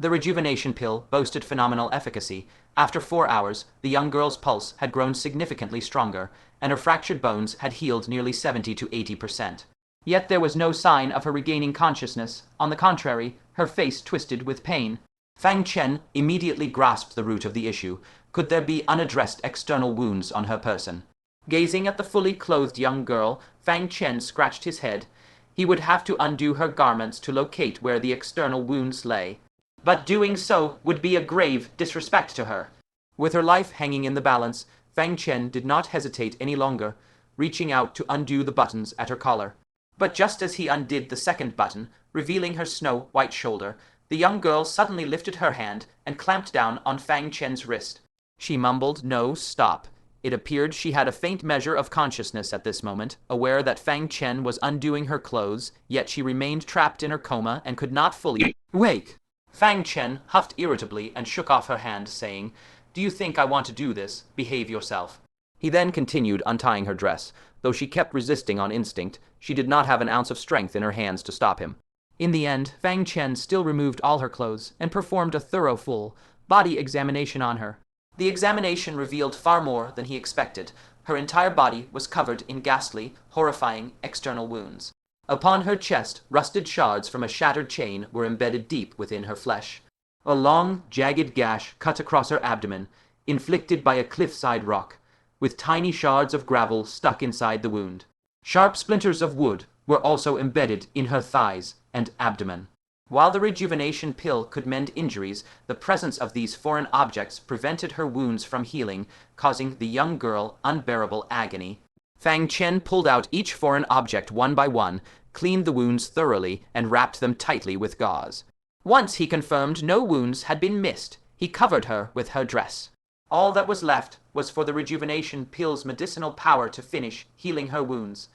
The rejuvenation pill boasted phenomenal efficacy. After 4 hours, the young girl's pulse had grown significantly stronger, and her fractured bones had healed nearly 70 to 80%. Yet there was no sign of her regaining consciousness. On the contrary, her face twisted with pain. Fang Chen immediately grasped the root of the issue. Could there be unaddressed external wounds on her person? Gazing at the fully clothed young girl, Fang Chen scratched his head. He would have to undo her garments to locate where the external wounds lay. But doing so would be a grave disrespect to her. With her life hanging in the balance, Fang Chen did not hesitate any longer, reaching out to undo the buttons at her collar. But just as he undid the second button, revealing her snow-white shoulder, the young girl suddenly lifted her hand and clamped down on Fang Chen's wrist. She mumbled, "No, stop." It appeared she had a faint measure of consciousness at this moment, aware that Fang Chen was undoing her clothes, yet she remained trapped in her coma and could not fully wake. Fang Chen huffed irritably and shook off her hand, saying, "Do you think I want to do this? Behave yourself." He then continued untying her dress. Though she kept resisting on instinct, she did not have an ounce of strength in her hands to stop him. In the end, Fang Chen still removed all her clothes and performed a thorough full-body examination on her. The examination revealed far more than he expected. Her entire body was covered in ghastly, horrifying external wounds. Upon her chest, rusted shards from a shattered chain were embedded deep within her flesh. A long, jagged gash cut across her abdomen, inflicted by a cliffside rock, with tiny shards of gravel stuck inside the wound. Sharp splinters of wood were also embedded in her thighs and abdomen. While the rejuvenation pill could mend injuries, the presence of these foreign objects prevented her wounds from healing, causing the young girl unbearable agony. Fang Chen pulled out each foreign object one by one, cleaned the wounds thoroughly, and wrapped them tightly with gauze. Once he confirmed no wounds had been missed, he covered her with her dress. All that was left was for the rejuvenation pill's medicinal power to finish healing her wounds,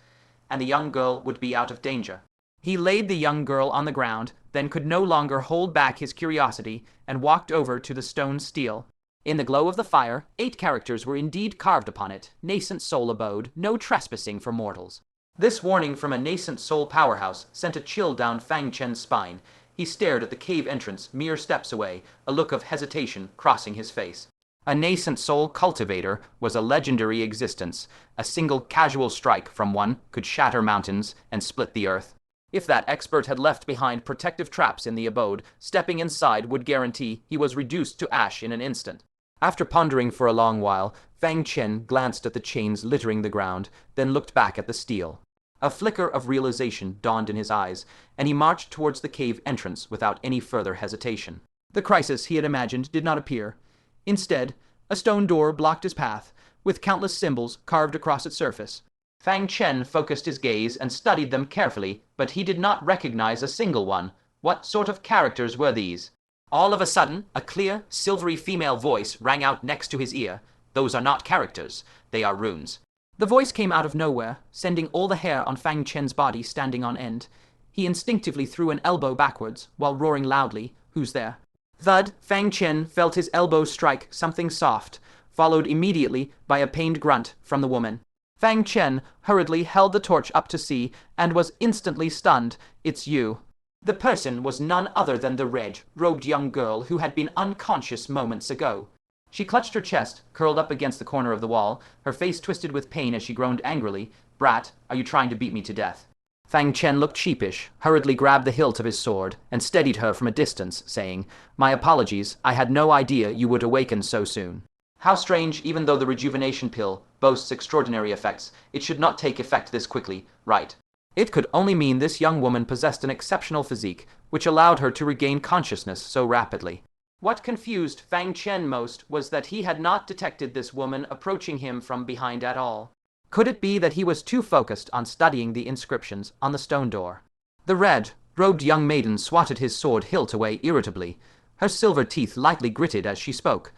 and the young girl would be out of danger. He laid the young girl on the ground, then could no longer hold back his curiosity, and walked over to the stone stele. In the glow of the fire, 8 characters were indeed carved upon it. Nascent Soul abode, no trespassing for mortals. This warning from a Nascent Soul powerhouse sent a chill down Fang Chen's spine. He stared at the cave entrance mere steps away, a look of hesitation crossing his face. A Nascent Soul cultivator was a legendary existence. A single casual strike from one could shatter mountains and split the earth. If that expert had left behind protective traps in the abode, stepping inside would guarantee he was reduced to ash in an instant. After pondering for a long while, Fang Chen glanced at the chains littering the ground, then looked back at the stele. A flicker of realization dawned in his eyes, and he marched towards the cave entrance without any further hesitation. The crisis he had imagined did not appear. Instead, a stone door blocked his path, with countless symbols carved across its surface. Fang Chen focused his gaze and studied them carefully, but he did not recognize a single one. What sort of characters were these? All of a sudden, a clear, silvery female voice rang out next to his ear. "Those are not characters, they are runes." The voice came out of nowhere, sending all the hair on Fang Chen's body standing on end. He instinctively threw an elbow backwards, while roaring loudly, "Who's there?" Thud, Fang Chen felt his elbow strike something soft, followed immediately by a pained grunt from the woman. Fang Chen hurriedly held the torch up to see, and was instantly stunned. "It's you." The person was none other than the red-robed young girl who had been unconscious moments ago. She clutched her chest, curled up against the corner of the wall, her face twisted with pain as she groaned angrily, "Brat, are you trying to beat me to death?" Fang Chen looked sheepish, hurriedly grabbed the hilt of his sword, and steadied her from a distance, saying, "My apologies, I had no idea you would awaken so soon." How strange, even though the rejuvenation pill boasts extraordinary effects, it should not take effect this quickly, right? It could only mean this young woman possessed an exceptional physique, which allowed her to regain consciousness so rapidly. What confused Fang Chen most was that he had not detected this woman approaching him from behind at all. Could it be that he was too focused on studying the inscriptions on the stone door? The red-robed young maiden swatted his sword hilt away irritably. Her silver teeth lightly gritted as she spoke.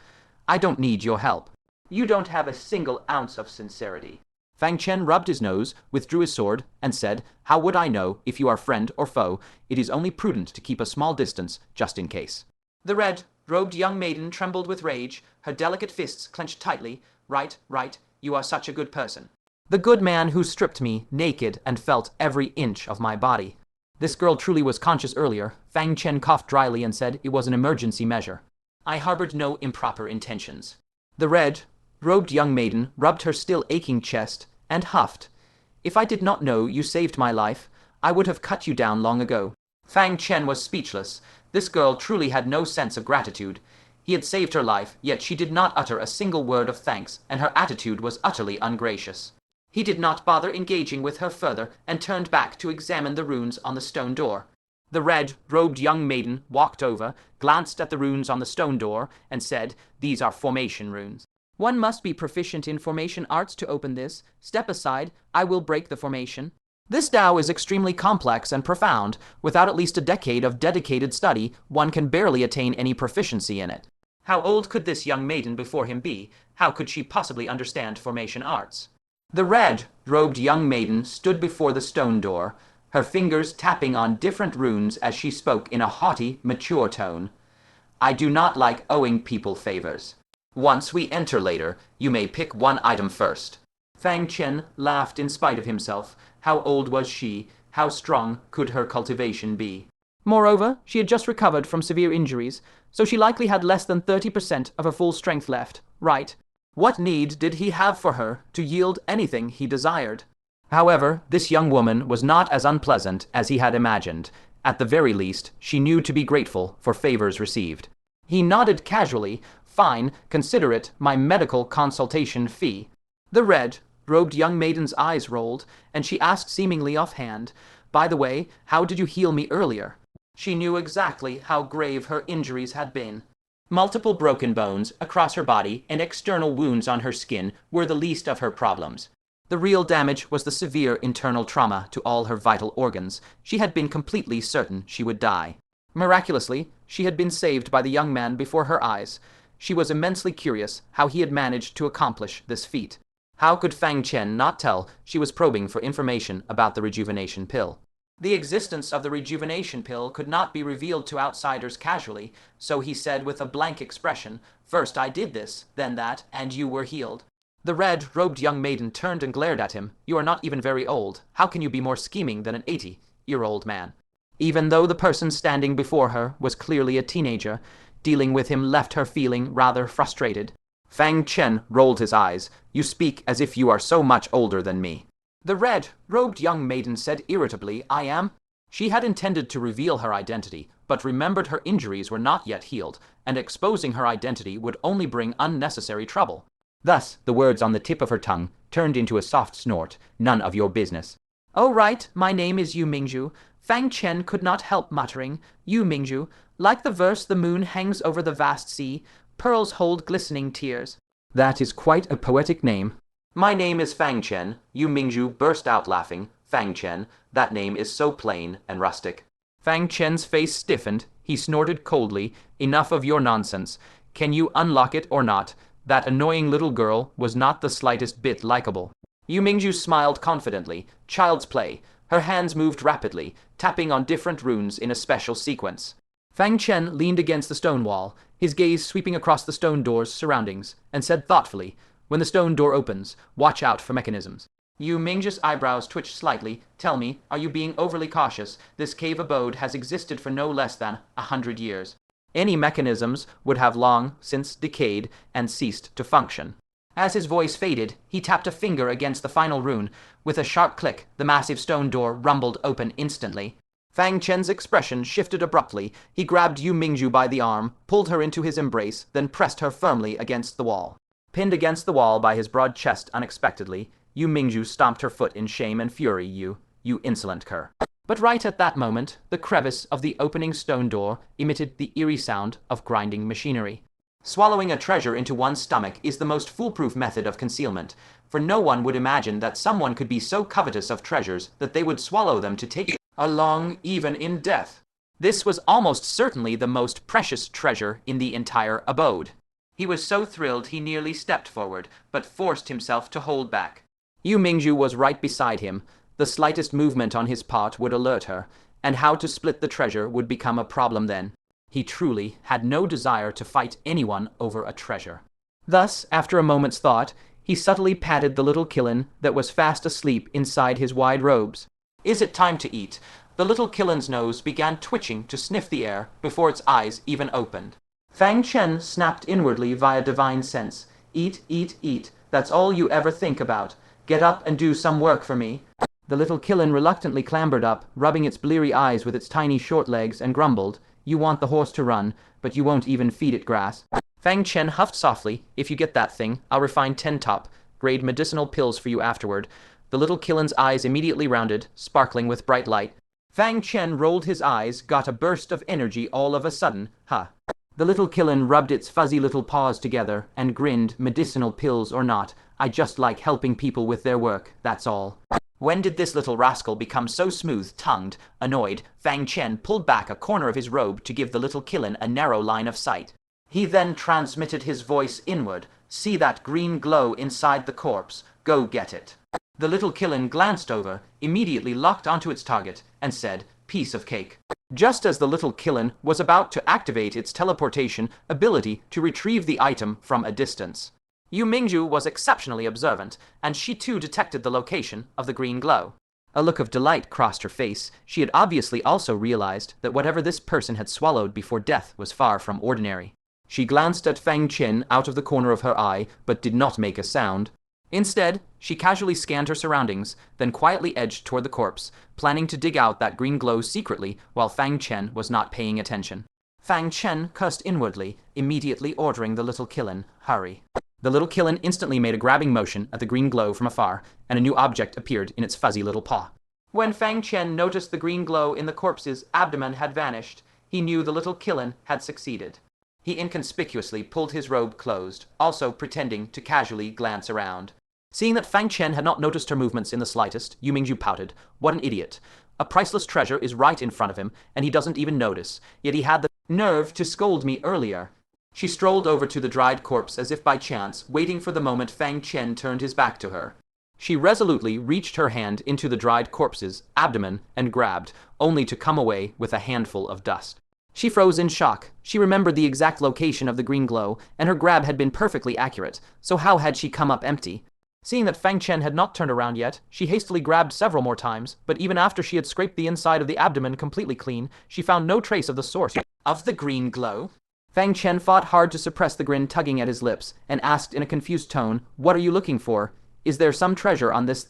"I don't need your help." "You don't have a single ounce of sincerity." Fang Chen rubbed his nose, withdrew his sword, and said, "How would I know if you are friend or foe? It is only prudent to keep a small distance, just in case." The red-robed young maiden trembled with rage, her delicate fists clenched tightly. Right, you are such a good person." "The good man who stripped me naked and felt every inch of my body." This girl truly was conscious earlier. Fang Chen coughed dryly and said it was an emergency measure. I harbored no improper intentions. The red-robed young maiden rubbed her still aching chest and huffed. If I did not know you saved my life, I would have cut you down long ago. Fang Chen was speechless. This girl truly had no sense of gratitude. He had saved her life, yet she did not utter a single word of thanks, and her attitude was utterly ungracious. He did not bother engaging with her further and turned back to examine the runes on the stone door. The red-robed young maiden walked over, glanced at the runes on the stone door, and said, These are formation runes. One must be proficient in formation arts to open this. Step aside, I will break the formation. This Tao is extremely complex and profound. Without at least a decade of dedicated study, one can barely attain any proficiency in it. How old could this young maiden before him be? How could she possibly understand formation arts? The red-robed young maiden stood before the stone door, her fingers tapping on different runes as she spoke in a haughty, mature tone. I do not like owing people favors. Once we enter later, you may pick one item first. Fang Chen laughed in spite of himself. How old was she? How strong could her cultivation be? Moreover, she had just recovered from severe injuries, so she likely had less than 30% of her full strength left. Right. What need did he have for her to yield anything he desired? However, this young woman was not as unpleasant as he had imagined. At the very least, she knew to be grateful for favors received. He nodded casually. Fine, consider it my medical consultation fee. The red-robed young maiden's eyes rolled, and she asked seemingly offhand, By the way, how did you heal me earlier? She knew exactly how grave her injuries had been. Multiple broken bones across her body and external wounds on her skin were the least of her problems. The real damage was the severe internal trauma to all her vital organs. She had been completely certain she would die. Miraculously, she had been saved by the young man before her eyes. She was immensely curious how he had managed to accomplish this feat. How could Fang Chen not tell she was probing for information about the Rejuvenation Pill? The existence of the Rejuvenation Pill could not be revealed to outsiders casually, so he said with a blank expression, First I did this, then that, and you were healed. The red-robed young maiden turned and glared at him. You are not even very old. How can you be more scheming than an 80-year-old man? Even though the person standing before her was clearly a teenager, dealing with him left her feeling rather frustrated. Fang Chen rolled his eyes. You speak as if you are so much older than me. The red-robed young maiden said irritably, I am. She had intended to reveal her identity, but remembered her injuries were not yet healed, and exposing her identity would only bring unnecessary trouble. Thus, the words on the tip of her tongue turned into a soft snort. None of your business. Oh right, my name is Yue Mingzhu. Fang Chen could not help muttering, Yue Mingzhu, like the verse the moon hangs over the vast sea, pearls hold glistening tears. That is quite a poetic name. My name is Fang Chen. Yue Mingzhu burst out laughing. Fang Chen, that name is so plain and rustic. Fang Chen's face stiffened. He snorted coldly. Enough of your nonsense. Can you unlock it or not? That annoying little girl was not the slightest bit likable. Yue Mingzhu smiled confidently. Child's play. Her hands moved rapidly, tapping on different runes in a special sequence. Fang Chen leaned against the stone wall, his gaze sweeping across the stone door's surroundings, and said thoughtfully, When the stone door opens, watch out for mechanisms. Yue Mingzhu's eyebrows twitched slightly. Tell me, are you being overly cautious? This cave abode has existed for no less than 100 years. Any mechanisms would have long since decayed and ceased to function. As his voice faded, he tapped a finger against the final rune. With a sharp click, the massive stone door rumbled open instantly. Fang Chen's expression shifted abruptly. He grabbed Yue Mingzhu by the arm, pulled her into his embrace, then pressed her firmly against the wall. Pinned against the wall by his broad chest unexpectedly, Yue Mingzhu stomped her foot in shame and fury. You insolent cur. But right at that moment, the crevice of the opening stone door emitted the eerie sound of grinding machinery. Swallowing a treasure into one's stomach is the most foolproof method of concealment, for no one would imagine that someone could be so covetous of treasures that they would swallow them to take along even in death. This was almost certainly the most precious treasure in the entire abode. He was so thrilled he nearly stepped forward, but forced himself to hold back. Yue Mingzhu was right beside him. The slightest movement on his part would alert her, and how to split the treasure would become a problem then. He truly had no desire to fight anyone over a treasure. Thus, after a moment's thought, he subtly patted the little qilin that was fast asleep inside his wide robes. Is it time to eat? The little Qilin's nose began twitching to sniff the air before its eyes even opened. Fang Chen snapped inwardly via divine sense. Eat, eat, eat. That's all you ever think about. Get up and do some work for me. The little Qilin reluctantly clambered up, rubbing its bleary eyes with its tiny short legs, and grumbled, "You want the horse to run, but you won't even feed it grass." Fang Chen huffed softly. "If you get that thing, I'll refine 10 top grade medicinal pills for you afterward." The little Qilin's eyes immediately rounded, sparkling with bright light. Fang Chen rolled his eyes, got a burst of energy all of a sudden. Ha! The little Qilin rubbed its fuzzy little paws together and grinned. "Medicinal pills or not, I just like helping people with their work, that's all." When did this little rascal become so smooth-tongued? Annoyed, Fang Chen pulled back a corner of his robe to give the little Qilin a narrow line of sight. He then transmitted his voice inward. "See that green glow inside the corpse? Go get it." The little Qilin glanced over, immediately locked onto its target, and said, "Piece of cake." Just as the little Qilin was about to activate its teleportation ability to retrieve the item from a distance, Yue Mingzhu was exceptionally observant, and she too detected the location of the green glow. A look of delight crossed her face. She had obviously also realized that whatever this person had swallowed before death was far from ordinary. She glanced at Fang Chen out of the corner of her eye, but did not make a sound. Instead, she casually scanned her surroundings, then quietly edged toward the corpse, planning to dig out that green glow secretly while Fang Chen was not paying attention. Fang Chen cursed inwardly, immediately ordering the little Qilin, "Hurry." The little Qilin instantly made a grabbing motion at the green glow from afar, and a new object appeared in its fuzzy little paw. When Fang Chen noticed the green glow in the corpse's abdomen had vanished, he knew the little Qilin had succeeded. He inconspicuously pulled his robe closed, also pretending to casually glance around. Seeing that Fang Chen had not noticed her movements in the slightest, Yue Mingzhu pouted. What an idiot. A priceless treasure is right in front of him, and he doesn't even notice, yet he had the nerve to scold me earlier. She strolled over to the dried corpse as if by chance, waiting for the moment Fang Chen turned his back to her. She resolutely reached her hand into the dried corpse's abdomen and grabbed, only to come away with a handful of dust. She froze in shock. She remembered the exact location of the green glow, and her grab had been perfectly accurate, so how had she come up empty? Seeing that Fang Chen had not turned around yet, she hastily grabbed several more times, but even after she had scraped the inside of the abdomen completely clean, she found no trace of the source of the green glow. Fang Chen fought hard to suppress the grin tugging at his lips, and asked in a confused tone, "What are you looking for? Is there some treasure on this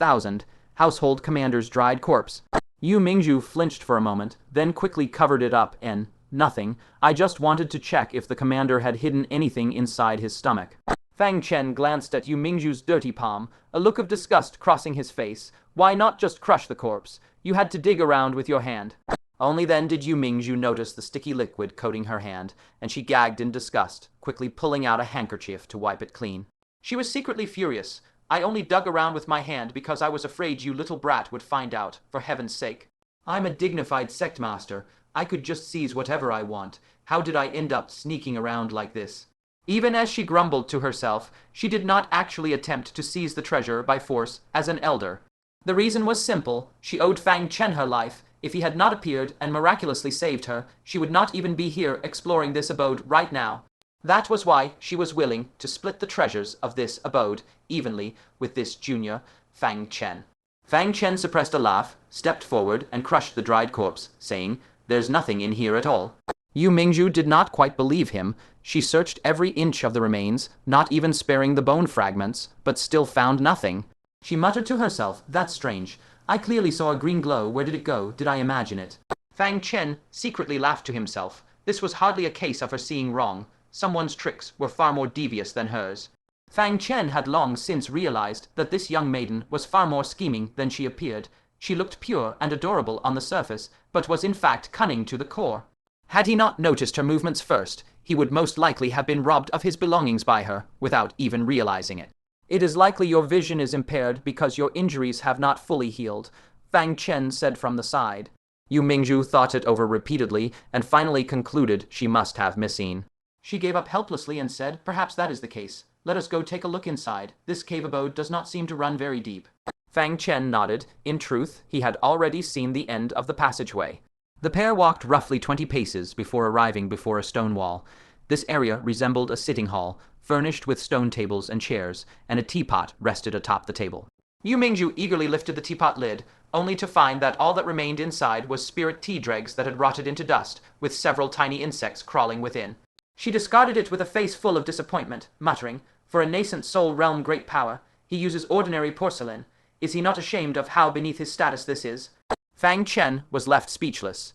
household commander's dried corpse?" Yue Mingzhu flinched for a moment, then quickly covered it up in, "Nothing. I just wanted to check if the commander had hidden anything inside his stomach." Fang Chen glanced at Yue Mingzhu's dirty palm, a look of disgust crossing his face. "Why not just crush the corpse? You had to dig around with your hand." Only then did Yue Mingzhu notice the sticky liquid coating her hand, and she gagged in disgust, quickly pulling out a handkerchief to wipe it clean. She was secretly furious. "I only dug around with my hand because I was afraid you little brat would find out, for heaven's sake. I'm a dignified sect master. I could just seize whatever I want. How did I end up sneaking around like this?" Even as she grumbled to herself, she did not actually attempt to seize the treasure by force as an elder. The reason was simple. She owed Fang Chen her life. If he had not appeared and miraculously saved her, she would not even be here exploring this abode right now. That was why she was willing to split the treasures of this abode evenly with this junior, Fang Chen. Fang Chen suppressed a laugh, stepped forward, and crushed the dried corpse, saying, "There's nothing in here at all." Yue Mingzhu did not quite believe him. She searched every inch of the remains, not even sparing the bone fragments, but still found nothing. She muttered to herself, "That's strange. I clearly saw a green glow. Where did it go? Did I imagine it?" Fang Chen secretly laughed to himself. This was hardly a case of her seeing wrong. Someone's tricks were far more devious than hers. Fang Chen had long since realized that this young maiden was far more scheming than she appeared. She looked pure and adorable on the surface, but was in fact cunning to the core. Had he not noticed her movements first, he would most likely have been robbed of his belongings by her, without even realizing it. "It is likely your vision is impaired because your injuries have not fully healed," Fang Chen said from the side. Yue Mingzhu thought it over repeatedly, and finally concluded she must have misseen. She gave up helplessly and said, "Perhaps that is the case. Let us go take a look inside. This cave abode does not seem to run very deep." Fang Chen nodded. In truth, he had already seen the end of the passageway. The pair walked roughly 20 paces before arriving before a stone wall. This area resembled a sitting hall, furnished with stone tables and chairs, and a teapot rested atop the table. Yue Mingzhu eagerly lifted the teapot lid, only to find that all that remained inside was spirit tea dregs that had rotted into dust, with several tiny insects crawling within. She discarded it with a face full of disappointment, muttering, "For a nascent soul realm great power, he uses ordinary porcelain. Is he not ashamed of how beneath his status this is?" Fang Chen was left speechless,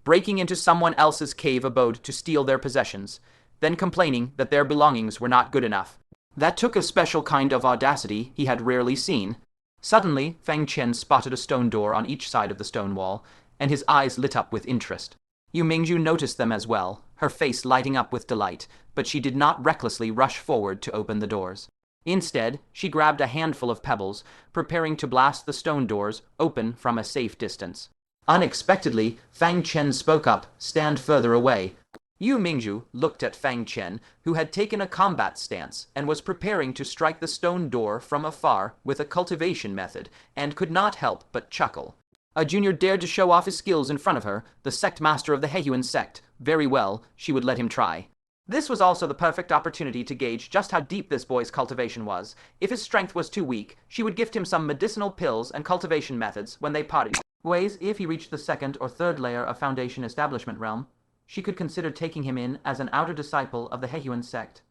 breaking into someone else's cave abode to steal their possessions, then complaining that their belongings were not good enough. That took a special kind of audacity he had rarely seen. Suddenly, Fang Chen spotted a stone door on each side of the stone wall, and his eyes lit up with interest. Yue Mingzhu noticed them as well, her face lighting up with delight, but she did not recklessly rush forward to open the doors. Instead, she grabbed a handful of pebbles, preparing to blast the stone doors open from a safe distance. Unexpectedly, Fang Chen spoke up, "Stand further away." Yue Mingzhu looked at Fang Chen, who had taken a combat stance and was preparing to strike the stone door from afar with a cultivation method, and could not help but chuckle. A junior dared to show off his skills in front of her, the sect master of the Heiyuan sect. Very well, she would let him try. This was also the perfect opportunity to gauge just how deep this boy's cultivation was. If his strength was too weak, she would gift him some medicinal pills and cultivation methods when they parted ways. If he reached the second or third layer of Foundation Establishment realm, she could consider taking him in as an outer disciple of the Heiyuan sect.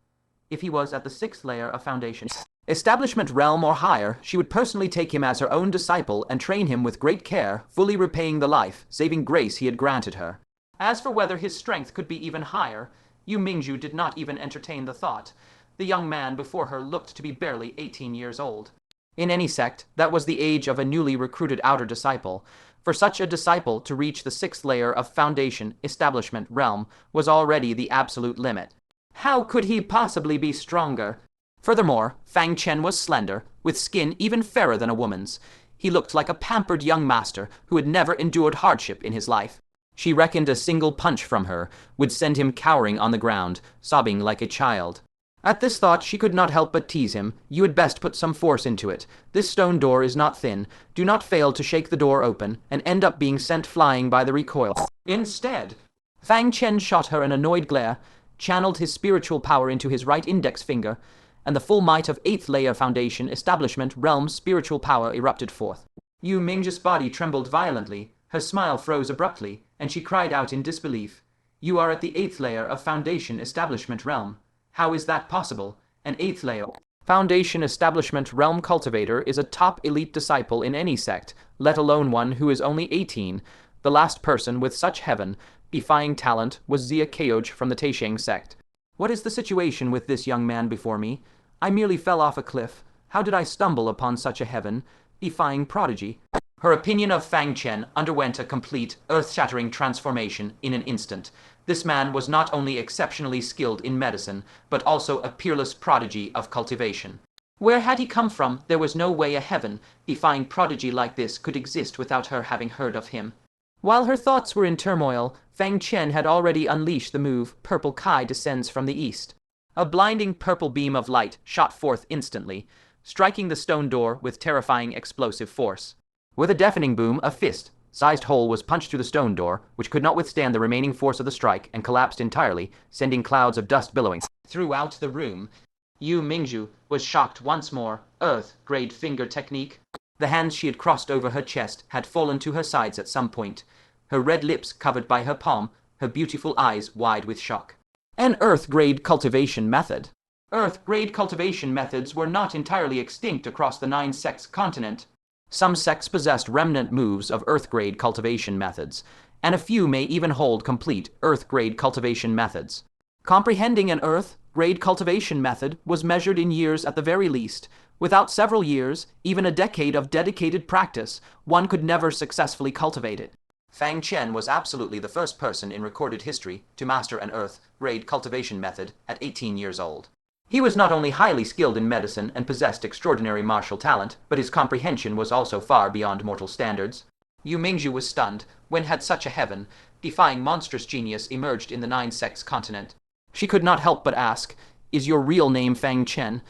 If he was at the sixth layer of Foundation Establishment realm or higher, she would personally take him as her own disciple and train him with great care, fully repaying the life, saving grace he had granted her. As for whether his strength could be even higher, Yue Mingzhu did not even entertain the thought. The young man before her looked to be barely 18 years old. In any sect, that was the age of a newly recruited outer disciple. For such a disciple to reach the sixth layer of Foundation Establishment realm was already the absolute limit. How could he possibly be stronger? Furthermore, Fang Chen was slender, with skin even fairer than a woman's. He looked like a pampered young master who had never endured hardship in his life. She reckoned a single punch from her would send him cowering on the ground, sobbing like a child. At this thought, she could not help but tease him. "You had best put some force into it. This stone door is not thin. Do not fail to shake the door open and end up being sent flying by the recoil." Instead, Fang Chen shot her an annoyed glare, channeled his spiritual power into his right index finger, and the full might of 8th layer Foundation Establishment realm spiritual power erupted forth. Yue Mingzhu's body trembled violently, her smile froze abruptly, and she cried out in disbelief. "You are at the 8th layer of Foundation Establishment realm. How is that possible? An 8th layer Foundation Establishment realm cultivator is a top elite disciple in any sect, let alone one who is only 18. The last person with such heaven-defying talent was Xia Keoj from the Taisheng sect. What is the situation with this young man before me? I merely fell off a cliff. How did I stumble upon such a heaven-defying prodigy?" Her opinion of Fang Chen underwent a complete, earth-shattering transformation in an instant. This man was not only exceptionally skilled in medicine, but also a peerless prodigy of cultivation. Where had he come from? There was no way a heaven-defying prodigy like this could exist without her having heard of him. While her thoughts were in turmoil, Fang Chen had already unleashed the move Purple Kai descends from the east. A blinding purple beam of light shot forth instantly, striking the stone door with terrifying explosive force. With a deafening boom, a fist-sized hole was punched through the stone door, which could not withstand the remaining force of the strike and collapsed entirely, sending clouds of dust billowing throughout the room. Yue Mingzhu was shocked once more. Earth-grade finger technique. The hands she had crossed over her chest had fallen to her sides at some point, her red lips covered by her palm, her beautiful eyes wide with shock. An Earth-grade cultivation method. Earth-grade cultivation methods were not entirely extinct across the 9 sects continent. Some sects possessed remnant moves of Earth-grade cultivation methods, and a few may even hold complete Earth-grade cultivation methods. Comprehending an Earth-grade cultivation method was measured in years at the very least. Without several years, even a decade of dedicated practice, one could never successfully cultivate it. Fang Chen was absolutely the first person in recorded history to master an Earth-grade cultivation method at 18 years old. He was not only highly skilled in medicine and possessed extraordinary martial talent, but his comprehension was also far beyond mortal standards. Yue Mingzhu was stunned when had such a heaven-defying monstrous genius emerged in the 9 sects continent. She could not help but ask, "Is your real name Fang Chen?"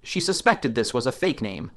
She suspected this was a fake name.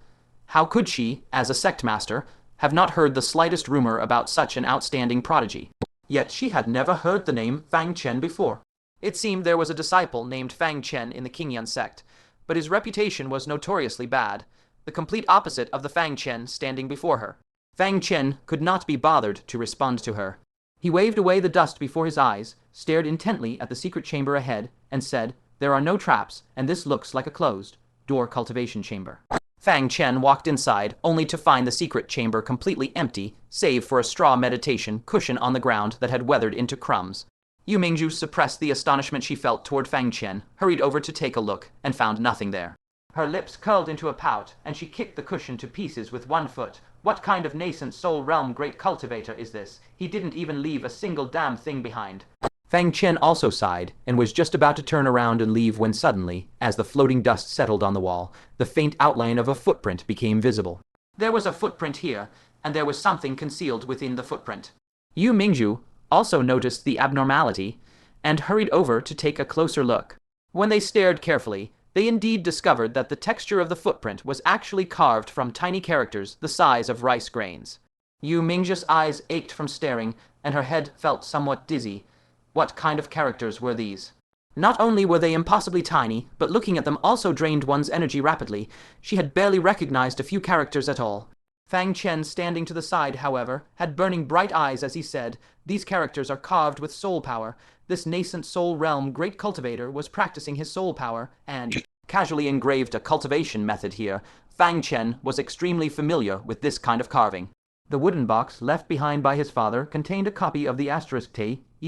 How could she, as a sect master, have not heard the slightest rumor about such an outstanding prodigy? Yet she had never heard the name Fang Chen before. It seemed there was a disciple named Fang Chen in the Qingyan sect, but his reputation was notoriously bad. the complete opposite of the Fang Chen standing before her. Fang Chen could not be bothered to respond to her. He waved away the dust before his eyes, stared intently at the secret chamber ahead, and said, "There are no traps, and this looks like a closed-door cultivation chamber." Fang Chen walked inside, only to find the secret chamber completely empty, save for a straw meditation cushion on the ground that had weathered into crumbs. Yue Mingzhu suppressed the astonishment she felt toward Fang Chen, hurried over to take a look, and found nothing there. Her lips curled into a pout, and she kicked the cushion to pieces with one foot. What kind of nascent soul realm great cultivator is this? He didn't even leave a single damn thing behind. Fang Chen also sighed, and was just about to turn around and leave when suddenly, as the floating dust settled on the wall, the faint outline of a footprint became visible. There was a footprint here, and there was something concealed within the footprint. Yue Mingzhu also noticed the abnormality, and hurried over to take a closer look. When they stared carefully, they indeed discovered that the texture of the footprint was actually carved from tiny characters the size of rice grains. Yue Mingzhu's eyes ached from staring, and her head felt somewhat dizzy. What kind of characters were these? Not only were they impossibly tiny, but looking at them also drained one's energy rapidly. She had barely recognized a few characters at all. Fang Chen, standing to the side, however, had burning bright eyes as he said, "These characters are carved with soul power. This nascent soul realm great cultivator was practicing his soul power, and casually engraved a cultivation method here. Fang Chen was extremely familiar with this kind of carving." The wooden box left behind by his father contained a copy of the asterisk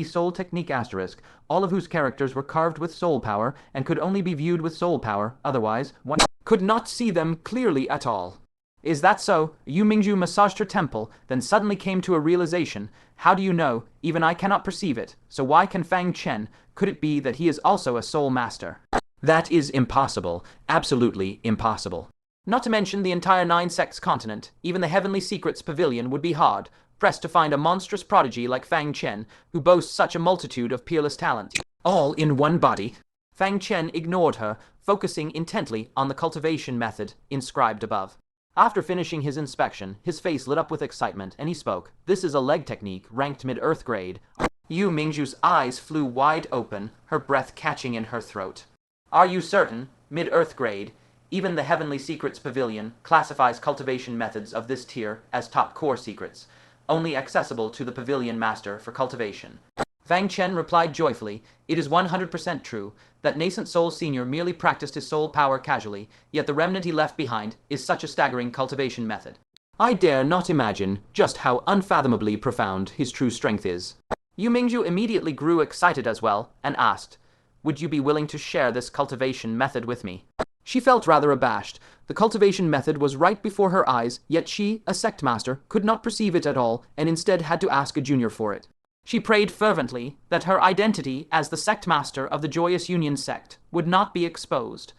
Soul Technique asterisk, all of whose characters were carved with soul power and could only be viewed with soul power, otherwise one could not see them clearly at all. "Is that so?" Yue Mingzhu massaged her temple, then suddenly came to a realization. "How do you know? Even I cannot perceive it. So why can Fang Chen? Could it be that he is also a soul master?" "That is impossible. Absolutely impossible. Not to mention the entire 9 Sects continent, even the Heavenly Secrets Pavilion would be hard pressed to find a monstrous prodigy like Fang Chen, who boasts such a multitude of peerless talent, all in one body." Fang Chen ignored her, focusing intently on the cultivation method inscribed above. After finishing his inspection, his face lit up with excitement, and he spoke. "This is a leg technique ranked mid-earth grade." Yue Mingzhu's eyes flew wide open, her breath catching in her throat. "Are you certain? Mid-earth grade? Even the Heavenly Secrets Pavilion classifies cultivation methods of this tier as top core secrets, only accessible to the Pavilion Master for cultivation." Fang Chen replied joyfully, "It is 100% true that Nascent Soul Senior merely practiced his soul power casually, yet the remnant he left behind is such a staggering cultivation method. I dare not imagine just how unfathomably profound his true strength is." Yue Mingzhu immediately grew excited as well, and asked, "Would you be willing to share this cultivation method with me?" She felt rather abashed. The cultivation method was right before her eyes, yet she, a sect master, could not perceive it at all, and instead had to ask a junior for it. She prayed fervently that her identity as the sect master of the Joyous Union sect would not be exposed,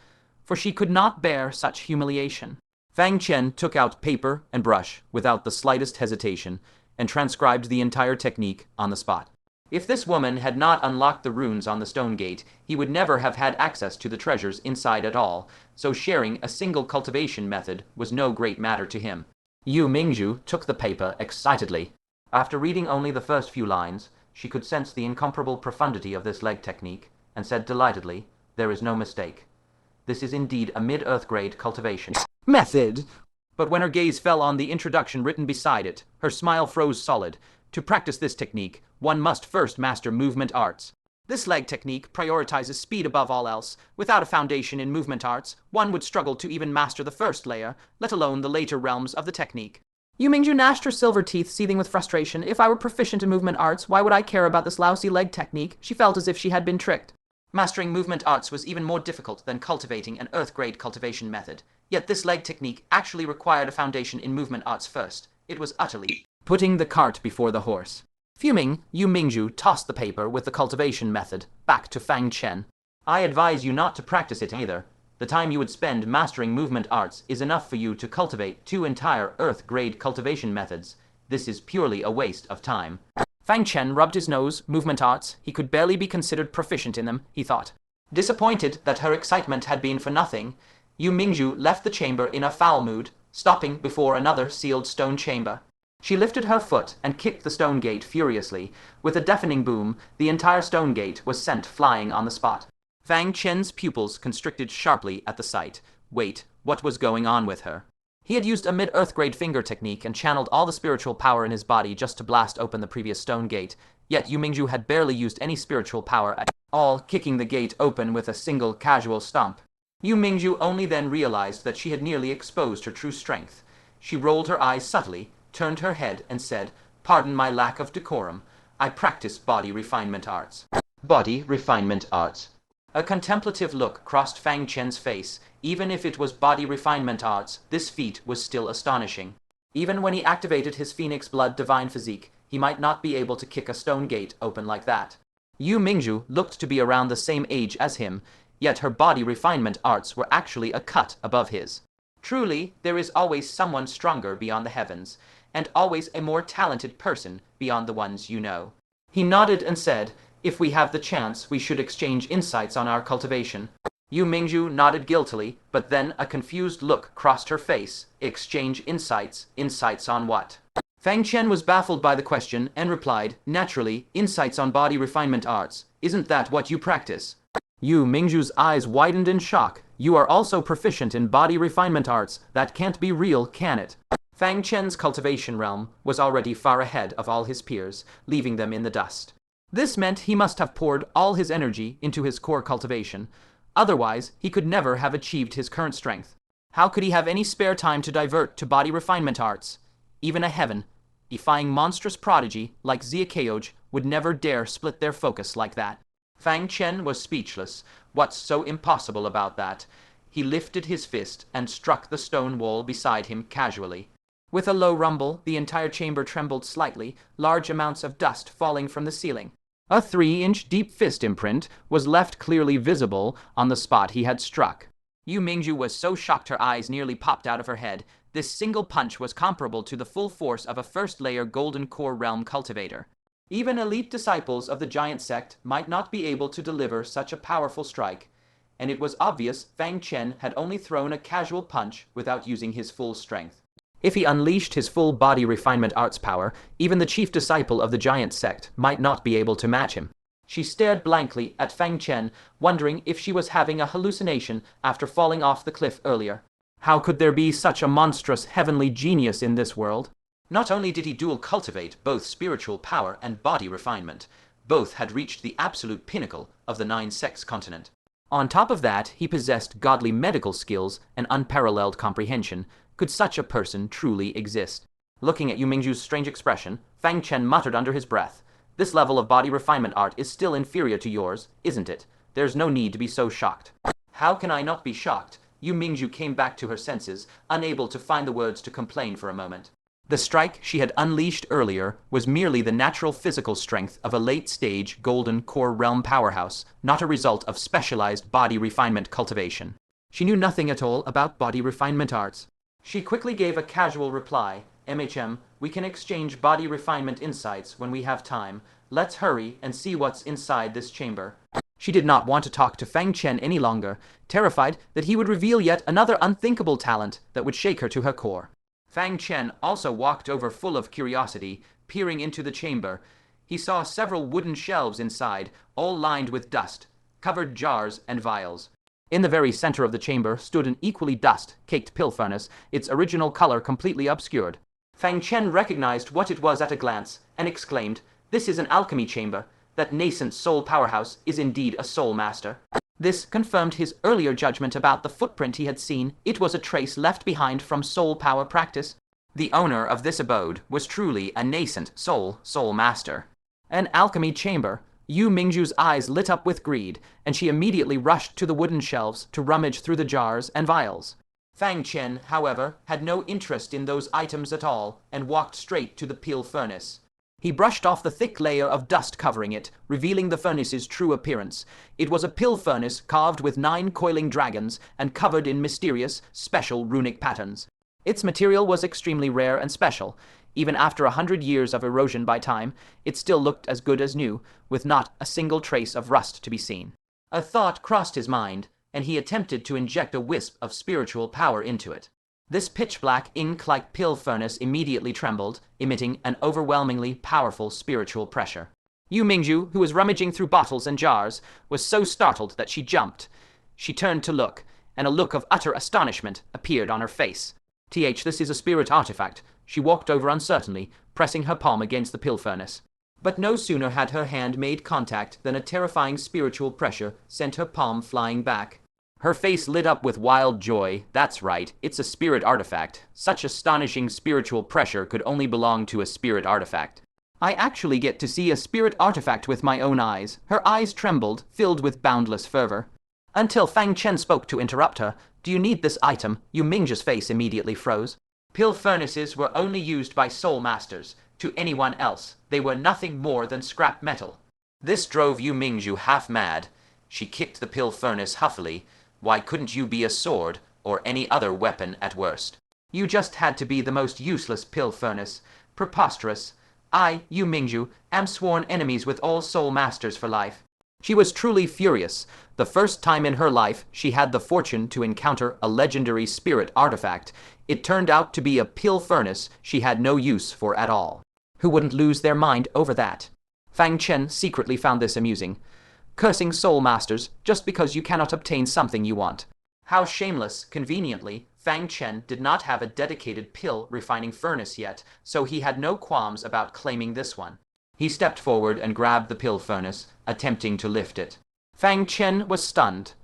for she could not bear such humiliation. Fang Chen took out paper and brush without the slightest hesitation, and transcribed the entire technique on the spot. If this woman had not unlocked the runes on the stone gate, he would never have had access to the treasures inside at all, so sharing a single cultivation method was no great matter to him. Yue Mingzhu took the paper excitedly. After reading only the first few lines, she could sense the incomparable profundity of this leg technique, and said delightedly, "There is no mistake. This is indeed a mid-earth grade cultivation method." But when her gaze fell on the introduction written beside it, her smile froze solid. To practice this technique, one must first master movement arts. This leg technique prioritizes speed above all else. Without a foundation in movement arts, one would struggle to even master the first layer, let alone the later realms of the technique. Yue Mingzhu gnashed her silver teeth, seething with frustration. If I were proficient in movement arts, why would I care about this lousy leg technique? She felt as if she had been tricked. Mastering movement arts was even more difficult than cultivating an earth-grade cultivation method. Yet this leg technique actually required a foundation in movement arts first. It was utterly putting the cart before the horse. Fuming, Yue Mingzhu tossed the paper with the cultivation method back to Fang Chen. "I advise you not to practice it either. The time you would spend mastering movement arts is enough for you to cultivate 2 entire earth-grade cultivation methods. This is purely a waste of time." Fang Chen rubbed his nose. Movement arts, he could barely be considered proficient in them, he thought. Disappointed that her excitement had been for nothing, Yue Mingzhu left the chamber in a foul mood, stopping before another sealed stone chamber. She lifted her foot and kicked the stone gate furiously. With a deafening boom, the entire stone gate was sent flying on the spot. Fang Chen's pupils constricted sharply at the sight. Wait, what was going on with her. He had used a mid-earth grade finger technique and channeled all the spiritual power in his body just to blast open the previous stone gate, yet Yue Mingzhu had barely used any spiritual power at all, kicking the gate open with a single casual stomp. Yue Mingzhu only then realized that she had nearly exposed her true strength. She rolled her eyes subtly, turned her head, and said, "Pardon my lack of decorum. I practice body refinement arts." Body refinement arts. A contemplative look crossed Fang Chen's face. Even if it was body refinement arts, this feat was still astonishing. Even when he activated his Phoenix Blood divine physique, he might not be able to kick a stone gate open like that. Yue Mingzhu looked to be around the same age as him, yet her body refinement arts were actually a cut above his. Truly, there is always someone stronger beyond the heavens, and always a more talented person beyond the ones you know. He nodded and said, "If we have the chance, we should exchange insights on our cultivation." Yue Mingzhu nodded guiltily, but then a confused look crossed her face. Exchange insights? Insights on what? Fang Chen was baffled by the question and replied, "Naturally, insights on body refinement arts. Isn't that what you practice?" Yue Mingzhu's eyes widened in shock. "You are also proficient in body refinement arts. That can't be real, can it?" Fang Chen's cultivation realm was already far ahead of all his peers, leaving them in the dust. This meant he must have poured all his energy into his core cultivation. Otherwise, he could never have achieved his current strength. How could he have any spare time to divert to body refinement arts? Even a heaven-defying monstrous prodigy like Xiakeoj would never dare split their focus like that. Fang Chen was speechless. What's so impossible about that? He lifted his fist and struck the stone wall beside him casually. With a low rumble, the entire chamber trembled slightly, large amounts of dust falling from the ceiling. A 3-inch deep fist imprint was left clearly visible on the spot he had struck. Yue Mingzhu was so shocked her eyes nearly popped out of her head. This single punch was comparable to the full force of a first-layer golden core realm cultivator. Even elite disciples of the giant sect might not be able to deliver such a powerful strike, and it was obvious Fang Chen had only thrown a casual punch without using his full strength. If he unleashed his full body refinement arts power, even the chief disciple of the giant sect might not be able to match him. She stared blankly at Fang Chen, wondering if she was having a hallucination after falling off the cliff earlier. How could there be such a monstrous heavenly genius in this world? Not only did he dual cultivate both spiritual power and body refinement, both had reached the absolute pinnacle of the 9 sects continent. On top of that, he possessed godly medical skills and unparalleled comprehension. Could such a person truly exist? Looking at Yue Mingzhu's strange expression, Fang Chen muttered under his breath, "This level of body refinement art is still inferior to yours, isn't it? There's no need to be so shocked." "How can I not be shocked?" Yue Mingzhu came back to her senses, unable to find the words to complain for a moment. The strike she had unleashed earlier was merely the natural physical strength of a late-stage golden core realm powerhouse, not a result of specialized body refinement cultivation. She knew nothing at all about body refinement arts. She quickly gave a casual reply, we can exchange body refinement insights when we have time. Let's hurry and see what's inside this chamber." She did not want to talk to Fang Chen any longer, terrified that he would reveal yet another unthinkable talent that would shake her to her core. Fang Chen also walked over full of curiosity, peering into the chamber. He saw several wooden shelves inside, all lined with dust, covered jars and vials. In the very center of the chamber stood an equally dust-caked pill furnace, its original color completely obscured. Fang Chen recognized what it was at a glance, and exclaimed, "This is an alchemy chamber. That nascent soul powerhouse is indeed a soul master." This confirmed his earlier judgment about the footprint he had seen. It was a trace left behind from soul power practice. The owner of this abode was truly a nascent soul master. An alchemy chamber. Yue Mingzhu's eyes lit up with greed, and she immediately rushed to the wooden shelves to rummage through the jars and vials. Fang Chen, however, had no interest in those items at all, and walked straight to the pill furnace. He brushed off the thick layer of dust covering it, revealing the furnace's true appearance. It was a pill furnace carved with 9 coiling dragons and covered in mysterious, special runic patterns. Its material was extremely rare and special. Even after 100 years of erosion by time, it still looked as good as new, with not a single trace of rust to be seen. A thought crossed his mind, and he attempted to inject a wisp of spiritual power into it. This pitch-black, ink-like pill furnace immediately trembled, emitting an overwhelmingly powerful spiritual pressure. Yue Mingzhu, who was rummaging through bottles and jars, was so startled that she jumped. She turned to look, and a look of utter astonishment appeared on her face. This is a spirit artifact. She walked over uncertainly, pressing her palm against the pill furnace. But no sooner had her hand made contact than a terrifying spiritual pressure sent her palm flying back. Her face lit up with wild joy. That's right, it's a spirit artifact. Such astonishing spiritual pressure could only belong to a spirit artifact. I actually get to see a spirit artifact with my own eyes. Her eyes trembled, filled with boundless fervor. Until Fang Chen spoke to interrupt her. Do you need this item? Yue Mingzhu's face immediately froze. Pill furnaces were only used by soul masters. To anyone else, they were nothing more than scrap metal. This drove Yue Mingzhu half mad. She kicked the pill furnace huffily. Why couldn't you be a sword, or any other weapon at worst? You just had to be the most useless pill furnace. Preposterous. I, Yue Mingzhu, am sworn enemies with all soul masters for life. She was truly furious. The first time in her life she had the fortune to encounter a legendary spirit artifact. It turned out to be a pill furnace she had no use for at all. Who wouldn't lose their mind over that? Fang Chen secretly found this amusing. Cursing soul masters just because you cannot obtain something you want. How shameless. Conveniently, Fang Chen did not have a dedicated pill refining furnace yet, so he had no qualms about claiming this one. He stepped forward and grabbed the pill furnace, attempting to lift it. Fang Chen was stunned.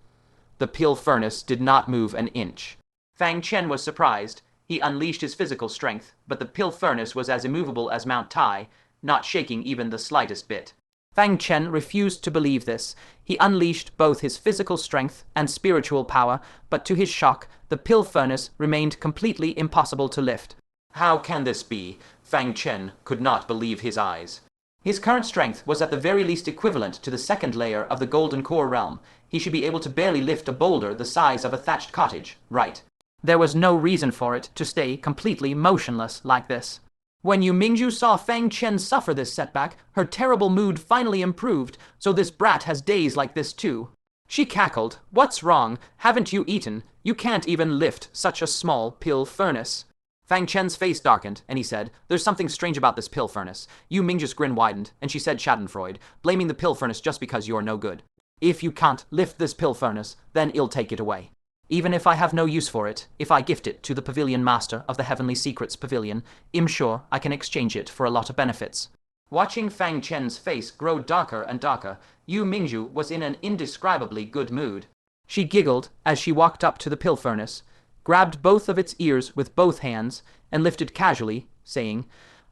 The pill furnace did not move an inch. Fang Chen was surprised. He unleashed his physical strength, but the pill furnace was as immovable as Mount Tai, not shaking even the slightest bit. Fang Chen refused to believe this. He unleashed both his physical strength and spiritual power, but to his shock, the pill furnace remained completely impossible to lift. How can this be? Fang Chen could not believe his eyes. His current strength was at the very least equivalent to the second layer of the golden core realm. He should be able to barely lift a boulder the size of a thatched cottage, right? There was no reason for it to stay completely motionless like this. When Yue Mingzhu saw Fang Chen suffer this setback, her terrible mood finally improved. So this brat has days like this too. She cackled. What's wrong? Haven't you eaten? You can't even lift such a small pill furnace. Fang Chen's face darkened, and he said, There's something strange about this pill furnace. Yue Mingzhu's grin widened, and she said Schadenfreude, blaming the pill furnace just because you're no good. If you can't lift this pill furnace, then I'll take it away. Even if I have no use for it, if I gift it to the pavilion master of the Heavenly Secrets Pavilion, I'm sure I can exchange it for a lot of benefits. Watching Fang Chen's face grow darker and darker, Yue Mingzhu was in an indescribably good mood. She giggled as she walked up to the pill furnace, grabbed both of its ears with both hands, and lifted casually, saying,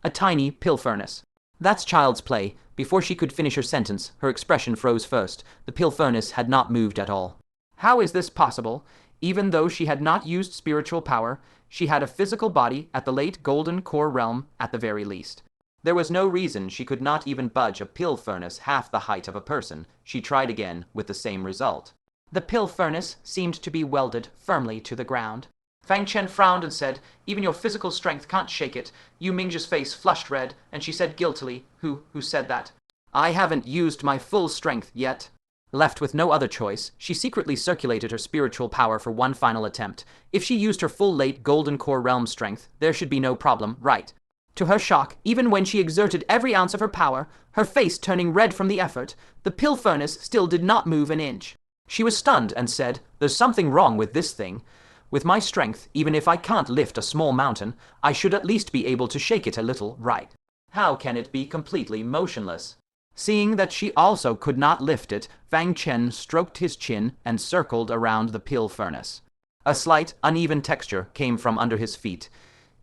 A tiny pill furnace. That's child's play. Before she could finish her sentence, her expression froze first. The pill furnace had not moved at all. How is this possible? Even though she had not used spiritual power, she had a physical body at the late golden core realm at the very least. There was no reason she could not even budge a pill furnace half the height of a person. She tried again with the same result. The pill furnace seemed to be welded firmly to the ground. Fang Chen frowned and said, Even your physical strength can't shake it. Yue Mingzhu's face flushed red, and she said guiltily, Who said that? I haven't used my full strength yet. Left with no other choice, she secretly circulated her spiritual power for one final attempt. If she used her full late golden core realm strength, there should be no problem, right? To her shock, even when she exerted every ounce of her power, her face turning red from the effort, the pill furnace still did not move an inch. She was stunned and said, There's something wrong with this thing. With my strength, even if I can't lift a small mountain, I should at least be able to shake it a little, right? How can it be completely motionless? Seeing that she also could not lift it, Fang Chen stroked his chin and circled around the pill furnace. A slight, uneven texture came from under his feet.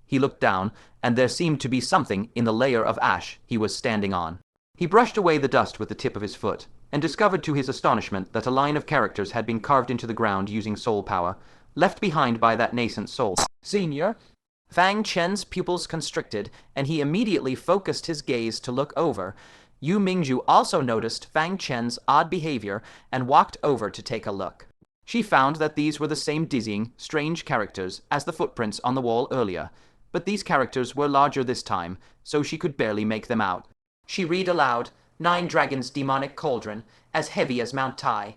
He looked down, and there seemed to be something in the layer of ash he was standing on. He brushed away the dust with the tip of his foot, and discovered to his astonishment that a line of characters had been carved into the ground using soul power, left behind by that nascent soul. Senior? Fang Chen's pupils constricted, and he immediately focused his gaze to look over. Yue Mingzhu also noticed Fang Chen's odd behavior and walked over to take a look. She found that these were the same dizzying, strange characters as the footprints on the wall earlier, but these characters were larger this time, so she could barely make them out. She read aloud, 9 dragons' demonic cauldron, as heavy as Mount Tai.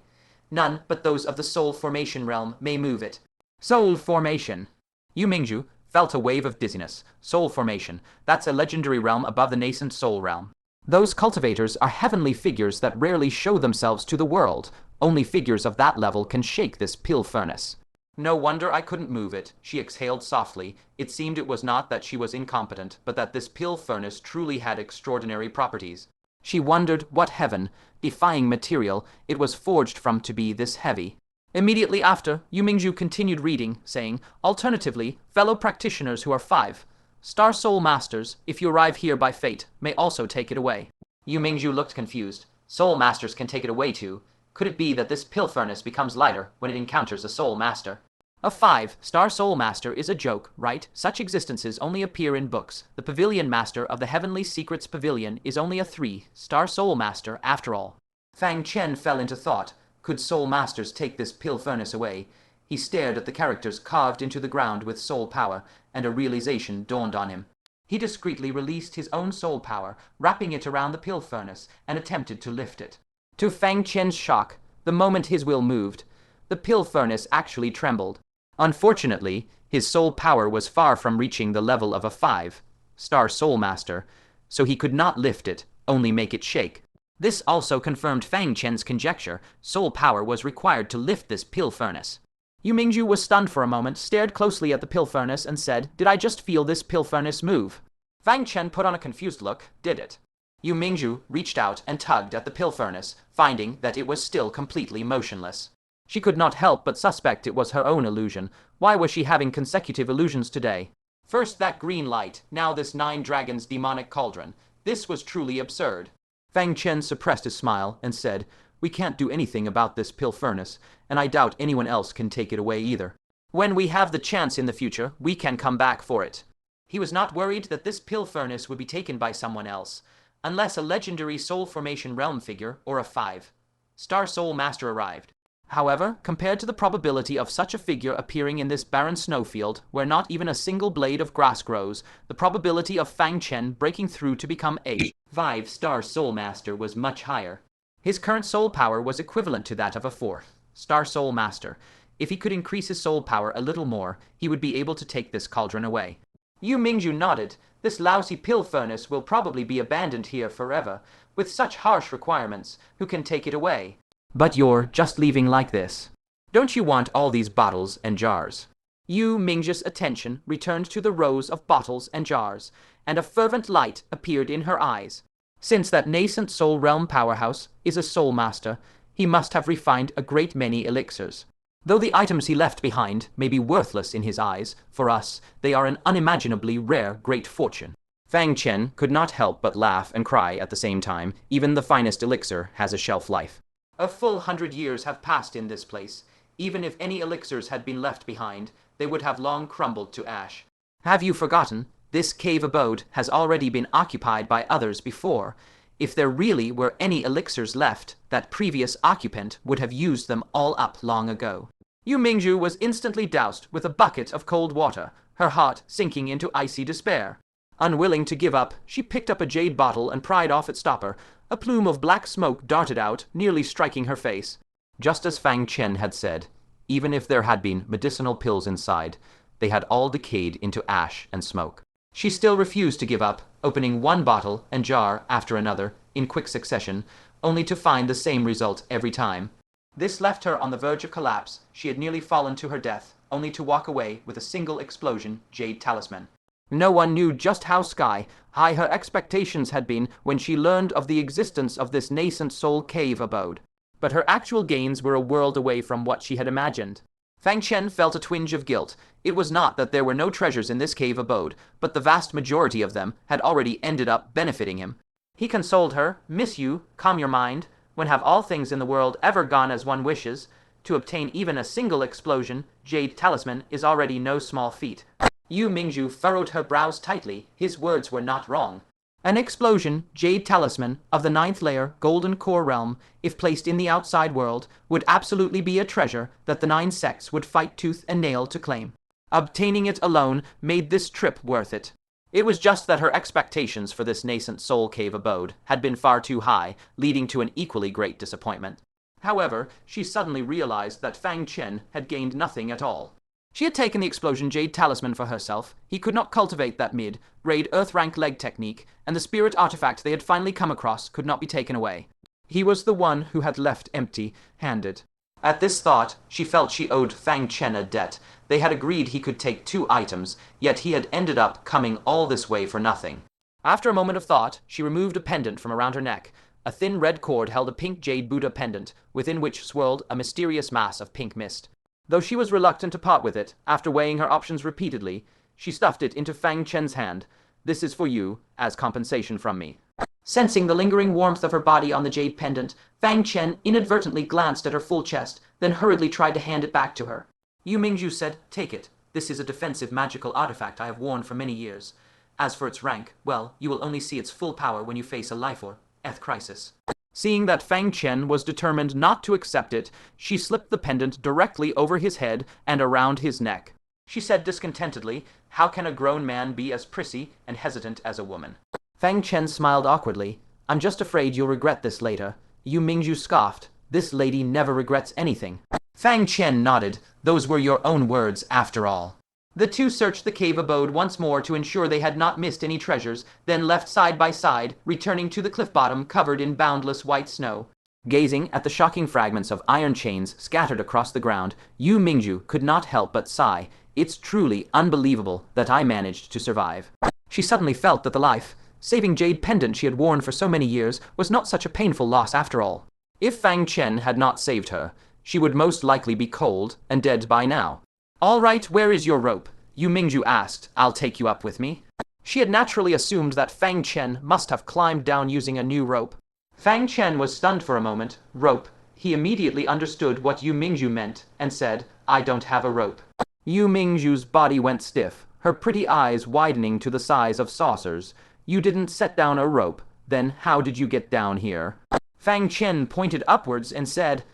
None but those of the soul formation realm may move it. Soul formation. Yue Mingzhu felt a wave of dizziness. Soul formation. That's a legendary realm above the nascent soul realm. Those cultivators are heavenly figures that rarely show themselves to the world. Only figures of that level can shake this pill furnace. No wonder I couldn't move it, she exhaled softly. It seemed it was not that she was incompetent, but that this pill furnace truly had extraordinary properties. She wondered what heaven-defying material it was forged from to be this heavy. Immediately after, Yue Mingzhu continued reading, saying, "Alternatively, fellow practitioners who are 5-star soul masters, if you arrive here by fate, may also take it away." Yue Mingzhu looked confused. Soul masters can take it away too. Could it be that this pill furnace becomes lighter when it encounters a soul master? A 5-star soul master is a joke, right? Such existences only appear in books. The pavilion master of the Heavenly Secrets Pavilion is only a 3-star soul master after all. Fang Chen fell into thought. Could soul masters take this pill furnace away? He stared at the characters carved into the ground with soul power, and a realization dawned on him. He discreetly released his own soul power, wrapping it around the pill furnace, and attempted to lift it. To Fang Chen's shock, the moment his will moved, the pill furnace actually trembled. Unfortunately, his soul power was far from reaching the level of a 5-star soul master, so he could not lift it, only make it shake. This also confirmed Fang Chen's conjecture. Soul power was required to lift this pill furnace. Yue Mingzhu was stunned for a moment, stared closely at the pill furnace, and said, "Did I just feel this pill furnace move?" Fang Chen put on a confused look. Did it? Yue Mingzhu reached out and tugged at the pill furnace, finding that it was still completely motionless. She could not help but suspect it was her own illusion. Why was she having consecutive illusions today? First that green light, now this 9 dragons demonic cauldron. This was truly absurd. Fang Chen suppressed his smile and said, "We can't do anything about this pill furnace, and I doubt anyone else can take it away either. When we have the chance in the future, we can come back for it." He was not worried that this pill furnace would be taken by someone else, unless a legendary soul formation realm figure or a 5-star soul master arrived. However, compared to the probability of such a figure appearing in this barren snowfield, where not even a single blade of grass grows, the probability of Fang Chen breaking through to become a 5-star soul master was much higher. His current soul power was equivalent to that of a 4-star soul master. If he could increase his soul power a little more, he would be able to take this cauldron away. Yue Mingzhu nodded. This lousy pill furnace will probably be abandoned here forever. With such harsh requirements, who can take it away? But you're just leaving like this. Don't you want all these bottles and jars? Yue Mingzhu's attention returned to the rows of bottles and jars, and a fervent light appeared in her eyes. Since that nascent soul realm powerhouse is a soul master, he must have refined a great many elixirs. Though the items he left behind may be worthless in his eyes, for us, they are an unimaginably rare great fortune. Fang Chen could not help but laugh and cry at the same time. Even the finest elixir has a shelf life. A full 100 years have passed in this place. Even if any elixirs had been left behind, they would have long crumbled to ash. Have you forgotten? This cave abode has already been occupied by others before. If there really were any elixirs left, that previous occupant would have used them all up long ago. Yue Mingzhu was instantly doused with a bucket of cold water, her heart sinking into icy despair. Unwilling to give up, she picked up a jade bottle and pried off its stopper. A plume of black smoke darted out, nearly striking her face. Just as Fang Chen had said, even if there had been medicinal pills inside, they had all decayed into ash and smoke. She still refused to give up, opening one bottle and jar after another in quick succession, only to find the same result every time. This left her on the verge of collapse. She had nearly fallen to her death, only to walk away with a single explosion jade talisman. No one knew just how sky-high her expectations had been when she learned of the existence of this nascent soul cave abode. But her actual gains were a world away from what she had imagined. Fang Chen felt a twinge of guilt. It was not that there were no treasures in this cave abode, but the vast majority of them had already ended up benefiting him. He consoled her. "Miss you, calm your mind. When have all things in the world ever gone as one wishes? To obtain even a single explosion jade talisman is already no small feat." Yue Mingzhu furrowed her brows tightly. His words were not wrong. An explosion jade talisman of the 9th layer golden core realm, if placed in the outside world, would absolutely be a treasure that the 9 sects would fight tooth and nail to claim. Obtaining it alone made this trip worth it. It was just that her expectations for this nascent soul cave abode had been far too high, leading to an equally great disappointment. However, she suddenly realized that Fang Chen had gained nothing at all. She had taken the explosion jade talisman for herself. He could not cultivate that mid-grade earth-rank leg technique, and the spirit artifact they had finally come across could not be taken away. He was the one who had left empty-handed. At this thought, she felt she owed Fang Chen a debt. They had agreed he could take 2 items, yet he had ended up coming all this way for nothing. After a moment of thought, she removed a pendant from around her neck. A thin red cord held a pink jade Buddha pendant, within which swirled a mysterious mass of pink mist. Though she was reluctant to part with it, after weighing her options repeatedly, she stuffed it into Fang Chen's hand. "This is for you, as compensation from me." Sensing the lingering warmth of her body on the jade pendant, Fang Chen inadvertently glanced at her full chest, then hurriedly tried to hand it back to her. Yue Mingzhu said, "Take it. This is a defensive magical artifact I have worn for many years. As for its rank, well, you will only see its full power when you face a life or death crisis." Seeing that Fang Chen was determined not to accept it, she slipped the pendant directly over his head and around his neck. She said discontentedly, "How can a grown man be as prissy and hesitant as a woman?" Fang Chen smiled awkwardly. "I'm just afraid you'll regret this later." Yue Mingzhu scoffed. "This lady never regrets anything." Fang Chen nodded. "Those were your own words, after all." The two searched the cave abode once more to ensure they had not missed any treasures, then left side by side, returning to the cliff bottom covered in boundless white snow. Gazing at the shocking fragments of iron chains scattered across the ground, Yue Mingzhu could not help but sigh. "It's truly unbelievable that I managed to survive." She suddenly felt that the life, saving jade pendant she had worn for so many years, was not such a painful loss after all. If Fang Chen had not saved her, she would most likely be cold and dead by now. "All right, where is your rope?" Yue Mingzhu asked. "I'll take you up with me." She had naturally assumed that Fang Chen must have climbed down using a new rope. Fang Chen was stunned for a moment. Rope. He immediately understood what Yue Mingzhu meant and said, "I don't have a rope." Yue Mingzhu's body went stiff, her pretty eyes widening to the size of saucers. "You didn't set down a rope. Then how did you get down here?" Fang Chen pointed upwards and said,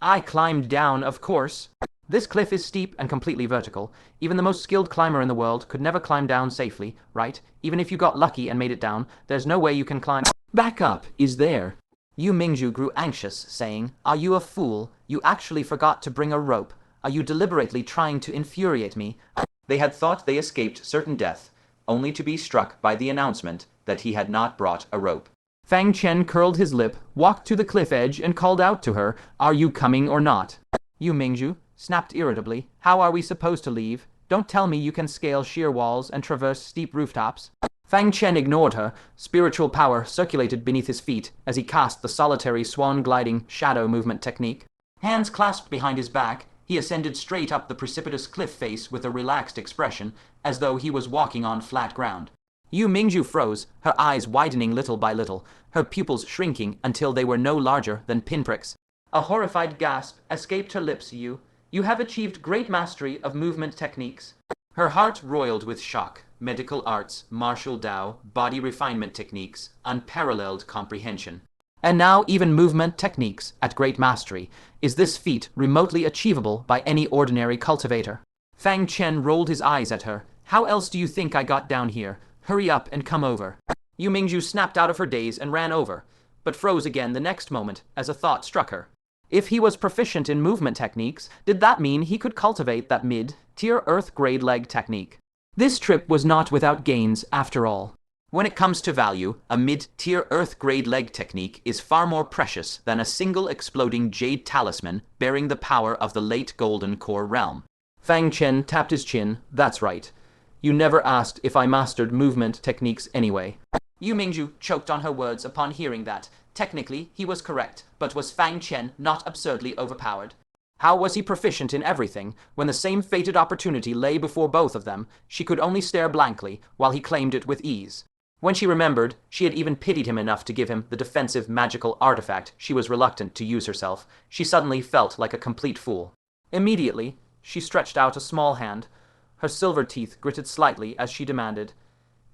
"I climbed down, of course." This cliff is steep and completely vertical. Even the most skilled climber in the world could never climb down safely, right? Even if you got lucky and made it down, there's no way you can climb back up, is there? Yue Mingzhu grew anxious, saying, "Are you a fool? You actually forgot to bring a rope. Are you deliberately trying to infuriate me?" They had thought they escaped certain death, only to be struck by the announcement that he had not brought a rope. Fang Chen curled his lip, walked to the cliff edge, and called out to her, "Are you coming or not?" Yue Mingzhu snapped irritably, "How are we supposed to leave? Don't tell me you can scale sheer walls and traverse steep rooftops." Fang Chen ignored her. Spiritual power circulated beneath his feet as he cast the solitary swan gliding shadow movement technique. Hands clasped behind his back, he ascended straight up the precipitous cliff face with a relaxed expression, as though he was walking on flat ground. Yue Mingzhu froze, her eyes widening little by little, her pupils shrinking until they were no larger than pinpricks. A horrified gasp escaped her lips. You have achieved great mastery of movement techniques." Her heart roiled with shock. Medical arts, martial Tao, body refinement techniques, unparalleled comprehension. And now even movement techniques at great mastery. Is this feat remotely achievable by any ordinary cultivator? Fang Chen rolled his eyes at her. "How else do you think I got down here? Hurry up and come over." Yue Mingzhu snapped out of her daze and ran over, but froze again the next moment as a thought struck her. If he was proficient in movement techniques, did that mean he could cultivate that mid-tier earth-grade leg technique? This trip was not without gains, after all. When it comes to value, a mid-tier earth-grade leg technique is far more precious than a single exploding jade talisman bearing the power of the late Golden Core realm. Fang Chen tapped his chin. "That's right. You never asked if I mastered movement techniques anyway." Yue Mingzhu choked on her words upon hearing that. Technically, he was correct, but was Fang Chen not absurdly overpowered? How was he proficient in everything, when the same fated opportunity lay before both of them? She could only stare blankly, while he claimed it with ease. When she remembered, she had even pitied him enough to give him the defensive magical artifact she was reluctant to use herself. She suddenly felt like a complete fool. Immediately, she stretched out a small hand. Her silver teeth gritted slightly as she demanded,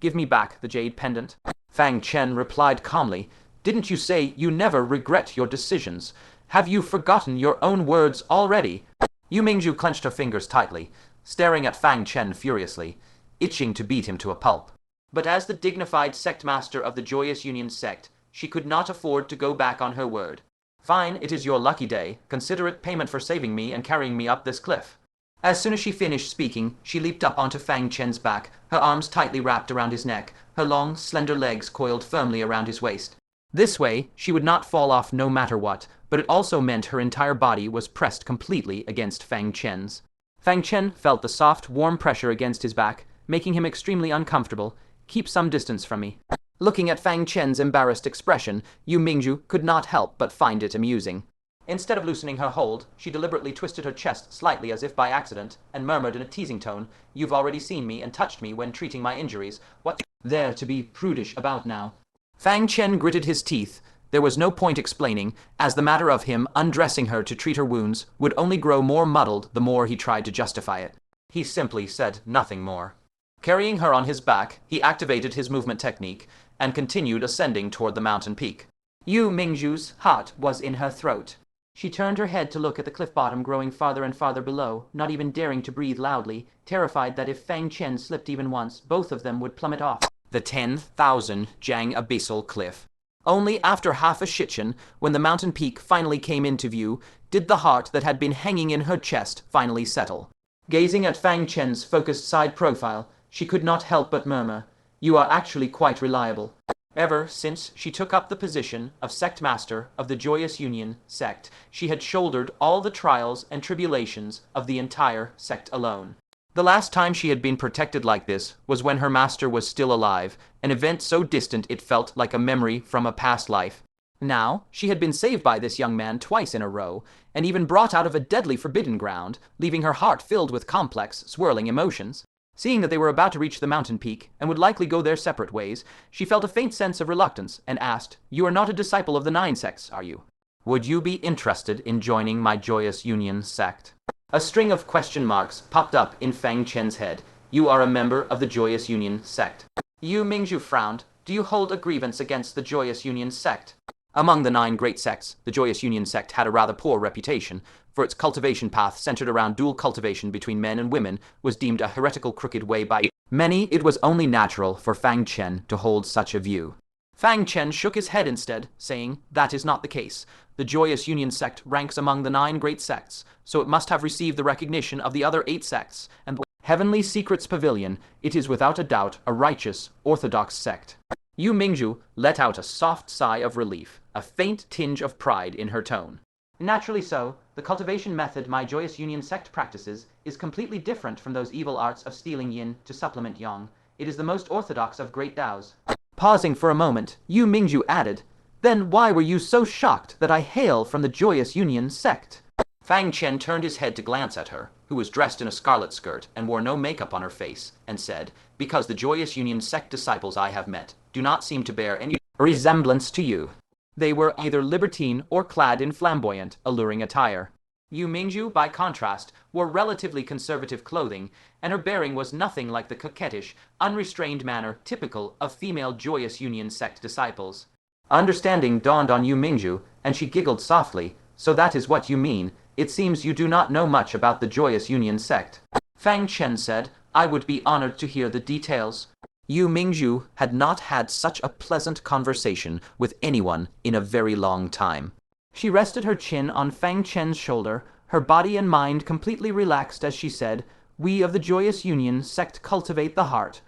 "Give me back the jade pendant." Fang Chen replied calmly, "Didn't you say you never regret your decisions? Have you forgotten your own words already?" Yue Mingzhu clenched her fingers tightly, staring at Fang Chen furiously, itching to beat him to a pulp. But as the dignified sect master of the Joyous Union sect, she could not afford to go back on her word. "Fine, it is your lucky day. Consider it payment for saving me and carrying me up this cliff." As soon as she finished speaking, she leaped up onto Fang Chen's back, her arms tightly wrapped around his neck, her long, slender legs coiled firmly around his waist. This way, she would not fall off no matter what, but it also meant her entire body was pressed completely against Fang Chen's. Fang Chen felt the soft, warm pressure against his back, making him extremely uncomfortable. Keep some distance from me. Looking at Fang Chen's embarrassed expression, Yue Mingzhu could not help but find it amusing. Instead of loosening her hold, she deliberately twisted her chest slightly as if by accident, and murmured in a teasing tone, "You've already seen me and touched me when treating my injuries. What's there to be prudish about now?" Fang Chen gritted his teeth. There was no point explaining, as the matter of him undressing her to treat her wounds would only grow more muddled the more he tried to justify it. He simply said nothing more. Carrying her on his back, he activated his movement technique and continued ascending toward the mountain peak. Yue Mingzhu's heart was in her throat. She turned her head to look at the cliff bottom growing farther and farther below, not even daring to breathe loudly, terrified that if Fang Chen slipped even once, both of them would plummet off the 10,000 Jiang abyssal cliff. Only after half a shichen, when the mountain peak finally came into view, did the heart that had been hanging in her chest finally settle. Gazing at Fang Chen's focused side profile, she could not help but murmur, "You are actually quite reliable." Ever since she took up the position of Sect Master of the Joyous Union Sect, she had shouldered all the trials and tribulations of the entire sect alone. The last time she had been protected like this was when her master was still alive, an event so distant it felt like a memory from a past life. Now, she had been saved by this young man twice in a row, and even brought out of a deadly forbidden ground, leaving her heart filled with complex, swirling emotions. Seeing that they were about to reach the mountain peak, and would likely go their separate ways, she felt a faint sense of reluctance, and asked, "You are not a disciple of the 9 sects, are you? Would you be interested in joining my Joyous Union sect?" A string of question marks popped up in Fang Chen's head. "You are a member of the Joyous Union sect." Yue Mingzhu frowned. "Do you hold a grievance against the Joyous Union sect?" Among the 9 great sects, the Joyous Union sect had a rather poor reputation, for its cultivation path centered around dual cultivation between men and women was deemed a heretical crooked way by many. It was only natural for Fang Chen to hold such a view. Fang Chen shook his head instead, saying, "That is not the case. The Joyous Union sect ranks among the 9 great sects, so it must have received the recognition of the other 8 sects, and the Heavenly Secrets Pavilion, it is without a doubt a righteous, orthodox sect." Yue Mingzhu let out a soft sigh of relief, a faint tinge of pride in her tone. "Naturally so. The cultivation method my Joyous Union sect practices is completely different from those evil arts of stealing yin to supplement yang. It is the most orthodox of great Taos." Pausing for a moment, Yue Mingzhu added, "Then why were you so shocked that I hail from the Joyous Union sect?" Fang Chen turned his head to glance at her, who was dressed in a scarlet skirt and wore no makeup on her face, and said, "Because the Joyous Union sect disciples I have met do not seem to bear any resemblance to you. They were either libertine or clad in flamboyant, alluring attire. Yue Mingzhu, by contrast, wore relatively conservative clothing, and her bearing was nothing like the coquettish, unrestrained manner typical of female Joyous Union sect disciples." Understanding dawned on Yue Mingzhu, and she giggled softly. "So that is what you mean. It seems you do not know much about the Joyous Union sect." Fang Chen said, "I would be honored to hear the details." Yue Mingzhu had not had such a pleasant conversation with anyone in a very long time. She rested her chin on Fang Chen's shoulder, her body and mind completely relaxed as she said, "We of the Joyous Union sect cultivate the heart.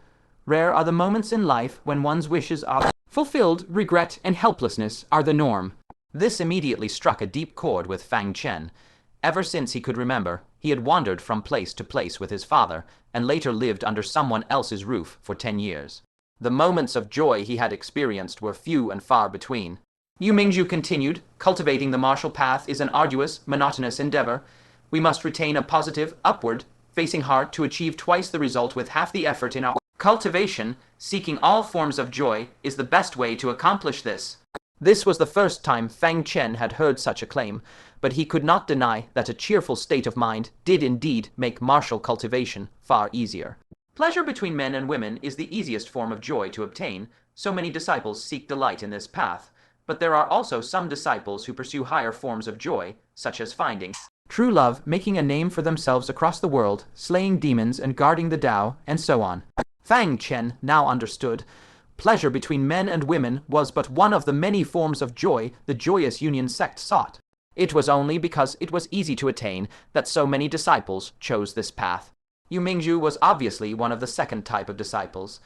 Rare are the moments in life when one's wishes are fulfilled. Regret and helplessness are the norm." This immediately struck a deep chord with Fang Chen. Ever since he could remember, he had wandered from place to place with his father, and later lived under someone else's roof for 10 years. The moments of joy he had experienced were few and far between. Yue Mingzhu continued, "Cultivating the martial path is an arduous, monotonous endeavor. We must retain a positive, upward, facing heart to achieve twice the result with half the effort in our cultivation. Seeking all forms of joy is the best way to accomplish this." This was the first time Fang Chen had heard such a claim, but he could not deny that a cheerful state of mind did indeed make martial cultivation far easier. Pleasure between men and women is the easiest form of joy to obtain. So many disciples seek delight in this path, but there are also some disciples who pursue higher forms of joy, such as finding true love, making a name for themselves across the world, slaying demons and guarding the Tao, and so on. Fang Chen now understood. Pleasure between men and women was but one of the many forms of joy the Joyous Union sect sought. It was only because it was easy to attain that so many disciples chose this path. Yue Mingzhu was obviously one of the second type of disciples.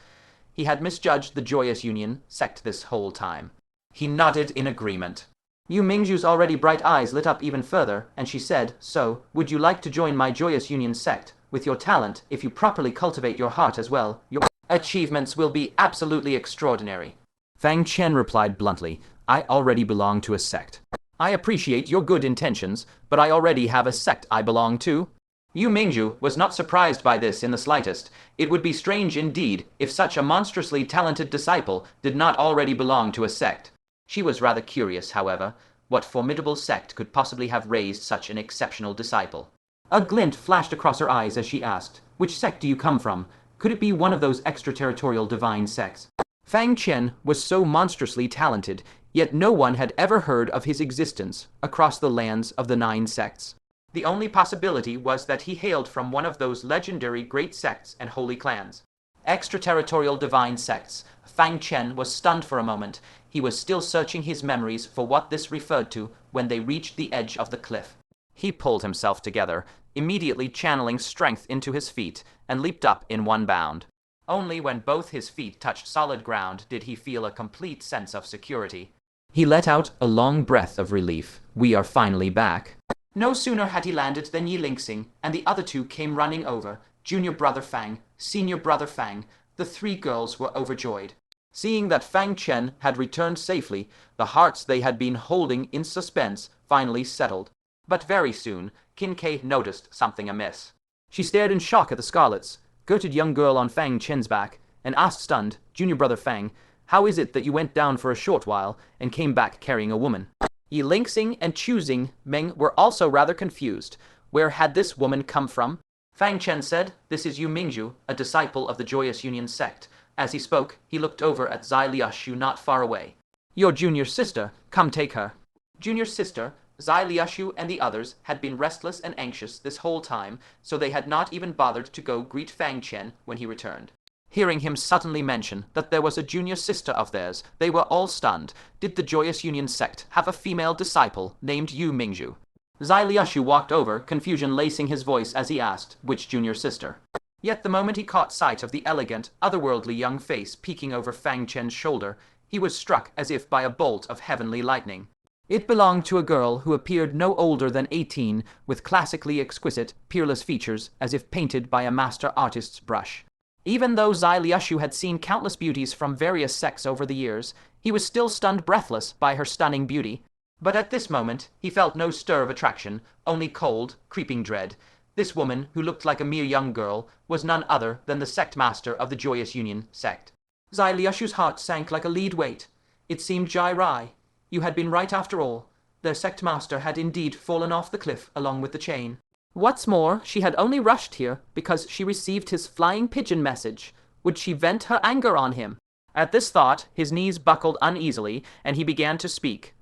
He had misjudged the Joyous Union sect this whole time. He nodded in agreement. Yue Mingzhu's already bright eyes lit up even further, and she said, "So, would you like to join my Joyous Union sect? With your talent, if you properly cultivate your heart as well, your achievements will be absolutely extraordinary." Fang Chen replied bluntly, "I already belong to a sect." "I appreciate your good intentions, but I already have a sect I belong to." Yue Mingzhu was not surprised by this in the slightest. It would be strange indeed if such a monstrously talented disciple did not already belong to a sect. She was rather curious, however, what formidable sect could possibly have raised such an exceptional disciple. A glint flashed across her eyes as she asked, "Which sect do you come from? Could it be one of those extraterritorial divine sects?" Fang Chen was so monstrously talented, yet no one had ever heard of his existence across the lands of the 9 sects. The only possibility was that he hailed from one of those legendary great sects and holy clans. Extraterritorial divine sects. Fang Chen was stunned for a moment. He was still searching his memories for what this referred to when they reached the edge of the cliff. He pulled himself together, immediately channeling strength into his feet, and leaped up in one bound. Only when both his feet touched solid ground did he feel a complete sense of security. He let out a long breath of relief. "We are finally back." No sooner had he landed than Yi Lingxing and the other 2 came running over. Junior brother Fang, senior brother Fang. The 3 girls were overjoyed. Seeing that Fang Chen had returned safely, the hearts they had been holding in suspense finally settled. But very soon, Qin Ke noticed something amiss. She stared in shock at the scarlets, girted young girl on Fang Chen's back, and asked stunned, "Junior brother Fang, how is it that you went down for a short while and came back carrying a woman?" Yi Lingxing and Chu Meng were also rather confused. Where had this woman come from? Fang Chen said, "This is Yue Mingzhu, a disciple of the Joyous Union sect." As he spoke, he looked over at Zai Liashu not far away. "Your junior sister, come take her." Junior sister, Zai Liashu and the others had been restless and anxious this whole time, so they had not even bothered to go greet Fang Chen when he returned. Hearing him suddenly mention that there was a junior sister of theirs, they were all stunned. Did the Joyous Union sect have a female disciple named Yue Mingzhu? Zai Liashu walked over, confusion lacing his voice as he asked, "Which junior sister?" Yet the moment he caught sight of the elegant, otherworldly young face peeking over Fang Chen's shoulder, he was struck as if by a bolt of heavenly lightning. It belonged to a girl who appeared no older than 18, with classically exquisite, peerless features as if painted by a master artist's brush. Even though Zai Liashu had seen countless beauties from various sects over the years, he was still stunned breathless by her stunning beauty. But at this moment, he felt no stir of attraction, only cold, creeping dread. This woman, who looked like a mere young girl, was none other than the sect master of the Joyous Union sect. Zai Liashu's heart sank like a lead weight. It seemed Jai Rai. You had been right after all. Their sect master had indeed fallen off the cliff along with the chain. What's more, she had only rushed here because she received his flying pigeon message. Would she vent her anger on him? At this thought, his knees buckled uneasily, and he began to speak,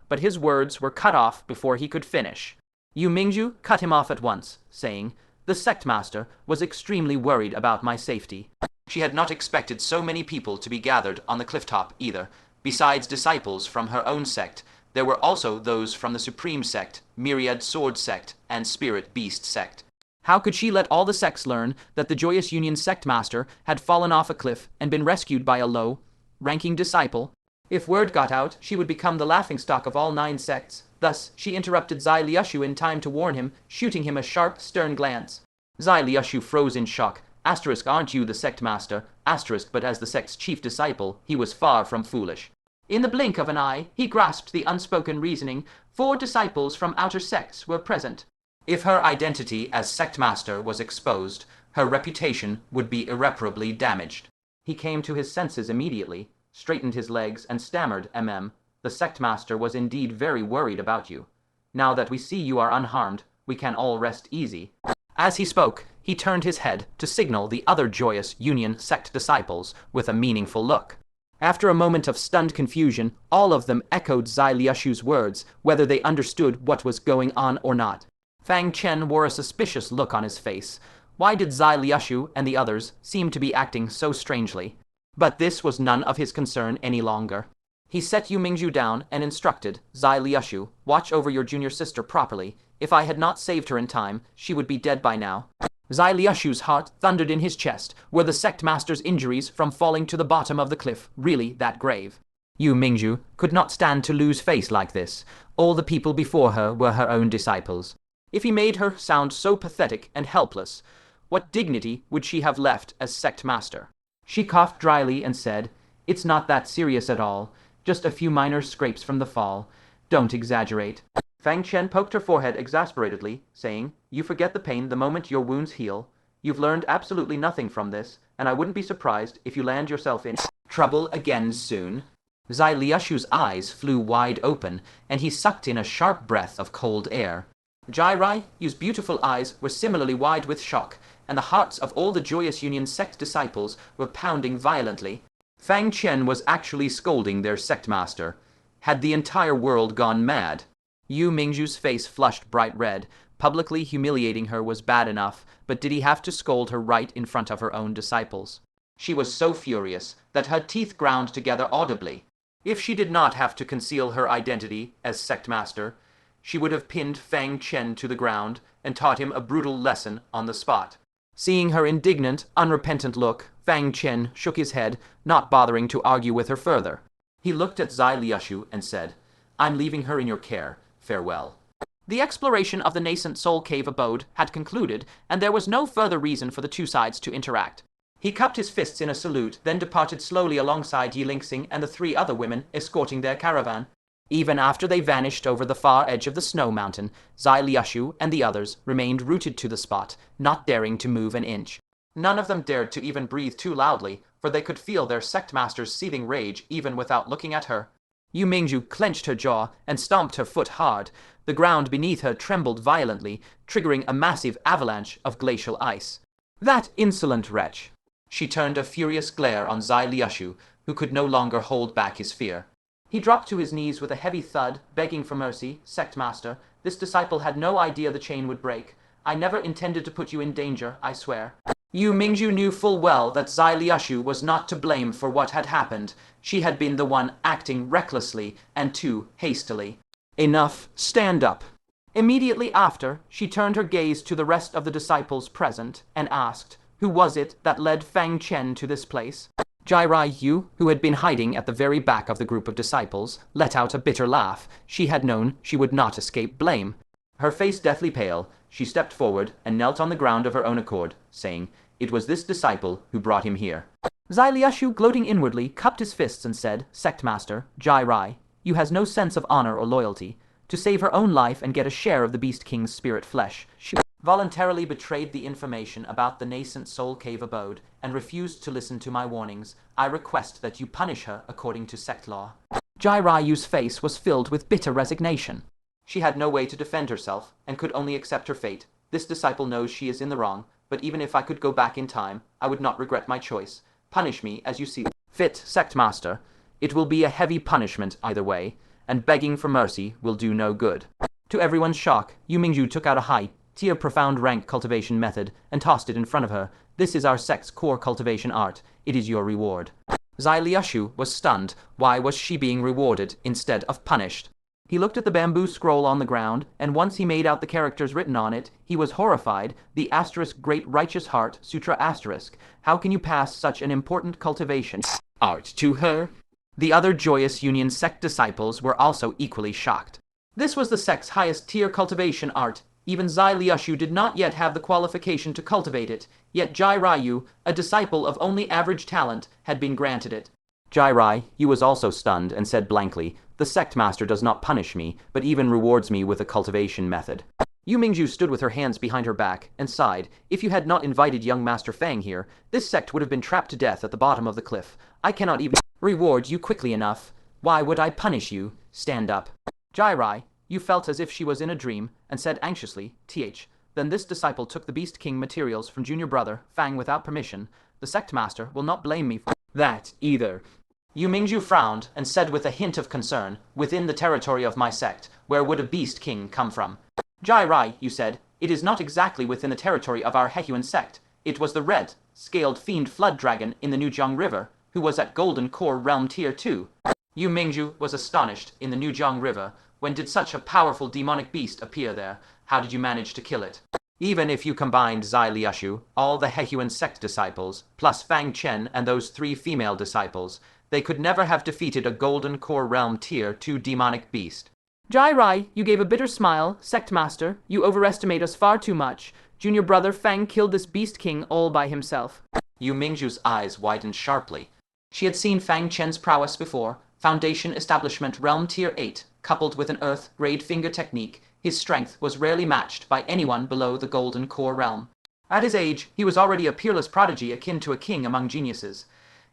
but his words were cut off before he could finish. Yue Mingzhu cut him off at once, saying, "The sect master was extremely worried about my safety." She had not expected so many people to be gathered on the clifftop either. Besides disciples from her own sect, there were also those from the Supreme Sect, Myriad Sword Sect, and Spirit Beast Sect. How could she let all the sects learn that the Joyous Union sect master had fallen off a cliff and been rescued by a low-ranking disciple? If word got out, she would become the laughingstock of all 9 sects. Thus, she interrupted Zai Liashu in time to warn him, shooting him a sharp, stern glance. Zai Liashu froze in shock. Aren't you the sect master? But as the sect's chief disciple, he was far from foolish. In the blink of an eye, he grasped the unspoken reasoning. 4 disciples from outer sects were present. If her identity as sect master was exposed, her reputation would be irreparably damaged. He came to his senses immediately, straightened his legs, and stammered, "The sect master was indeed very worried about you. Now that we see you are unharmed, we can all rest easy." As he spoke, he turned his head to signal the other Joyous Union sect disciples with a meaningful look. After a moment of stunned confusion, all of them echoed Zai Liashu's words, whether they understood what was going on or not. Fang Chen wore a suspicious look on his face. Why did Zai Liashu and the others seem to be acting so strangely? But this was none of his concern any longer. He set Yue Mingzhu down and instructed, "Zai Liashu, watch over your junior sister properly. If I had not saved her in time, she would be dead by now." Zai Liashu's heart thundered in his chest. Were the sect master's injuries from falling to the bottom of the cliff really that grave? Yue Mingzhu could not stand to lose face like this. All the people before her were her own disciples. If he made her sound so pathetic and helpless, what dignity would she have left as sect master? She coughed dryly and said, "It's not that serious at all. Just a few minor scrapes from the fall. Don't exaggerate." Fang Chen poked her forehead exasperatedly, saying, "You forget the pain the moment your wounds heal. You've learned absolutely nothing from this, and I wouldn't be surprised if you land yourself in trouble again soon." Zai Liashu's eyes flew wide open, and he sucked in a sharp breath of cold air. Jai Yu's beautiful eyes were similarly wide with shock, and the hearts of all the Joyous Union sect disciples were pounding violently. Fang Chen was actually scolding their sect master. Had the entire world gone mad? Yue Mingzhu's face flushed bright red. Publicly humiliating her was bad enough, but did he have to scold her right in front of her own disciples? She was so furious that her teeth ground together audibly. If she did not have to conceal her identity as sect master, she would have pinned Fang Chen to the ground and taught him a brutal lesson on the spot. Seeing her indignant, unrepentant look, Fang Chen shook his head, not bothering to argue with her further. He looked at Zai Liashu and said, "I'm leaving her in your care. Farewell." The exploration of the Nascent Soul cave abode had concluded, and there was no further reason for the two sides to interact. He cupped his fists in a salute, then departed slowly alongside Yue Mingzhu and the three other women escorting their caravan. Even after they vanished over the far edge of the snow mountain, Zai Liashu and the others remained rooted to the spot, not daring to move an inch. None of them dared to even breathe too loudly, for they could feel their sect master's seething rage even without looking at her. Yue Mingzhu clenched her jaw and stomped her foot hard. The ground beneath her trembled violently, triggering a massive avalanche of glacial ice. That insolent wretch! She turned a furious glare on Zai Liashu, who could no longer hold back his fear. He dropped to his knees with a heavy thud, begging for mercy. "Sect master, this disciple had no idea the chain would break. I never intended to put you in danger, I swear." Yue Mingzhu knew full well that Zai Liashu was not to blame for what had happened. She had been the one acting recklessly and too hastily. "Enough, stand up." Immediately after, she turned her gaze to the rest of the disciples present and asked, "Who was it that led Fang Chen to this place?" Jai Yu, who had been hiding at the very back of the group of disciples, let out a bitter laugh. She had known she would not escape blame. Her face deathly pale, she stepped forward and knelt on the ground of her own accord, saying, "It was this disciple who brought him here." Zai Liashu, gloating inwardly, cupped his fists and said, "Sect master, Jai Yu has no sense of honor or loyalty. To save her own life and get a share of the Beast King's spirit flesh, she voluntarily betrayed the information about the Nascent Soul cave abode and refused to listen to my warnings. I request that you punish her according to sect law." Jai Yu's face was filled with bitter resignation. She had no way to defend herself and could only accept her fate. This disciple knows she is in the wrong, but even if I could go back in time, I would not regret my choice. Punish me as you see fit, sect master. It will be a heavy punishment either way, and begging for mercy will do no good. To everyone's shock, Yue Mingzhu took out a high-tier profound rank cultivation method and tossed it in front of her. "This is our sect's core cultivation art. It is your reward." Zai Liashu was stunned. Why was she being rewarded instead of punished? He looked at the bamboo scroll on the ground, and once he made out the characters written on it, he was horrified. The * Great Righteous Heart Sutra *. How can you pass such an important cultivation art to her? The other Joyous Union sect disciples were also equally shocked. This was the sect's highest tier cultivation art. Even Zai Liashu did not yet have the qualification to cultivate it, yet Jai Yu, a disciple of only average talent, had been granted it. Jai Yu was also stunned and said blankly, "The sect master does not punish me, but even rewards me with a cultivation method." Yue Mingzhu stood with her hands behind her back and sighed. "If you had not invited young Master Fang here, this sect would have been trapped to death at the bottom of the cliff. I cannot even reward you quickly enough. Why would I punish you? Stand up." Jai Yu felt as if she was in a dream and said anxiously, "Then this disciple took the Beast King materials from junior brother Fang without permission. The sect master will not blame me for that either." Yue Mingzhu frowned and said with a hint of concern, "Within the territory of my sect, where would a Beast King come from?" Jai Yu said, "It is not exactly within the territory of our Hehuan sect. It was the red, scaled fiend flood dragon in the Nuzhong River, who was at Golden Core Realm Tier 2. Yue Mingzhu was astonished. In the Nuzhong River, when did such a powerful demonic beast appear there? How did you manage to kill it? Even if you combined Zai Liashu, all the Hehuan sect disciples, plus Fang Chen and those 3 female disciples, they could never have defeated a Golden Core Realm Tier 2 demonic beast. Jai Rai, you gave a bitter smile. Sect Master, you overestimate us far too much. Junior brother Fang killed this Beast King all by himself. Yue Mingzhu's eyes widened sharply. She had seen Fang Chen's prowess before. Foundation Establishment Realm Tier 8, coupled with an Earth Grade Finger technique, his strength was rarely matched by anyone below the Golden Core Realm. At his age, he was already a peerless prodigy akin to a king among geniuses.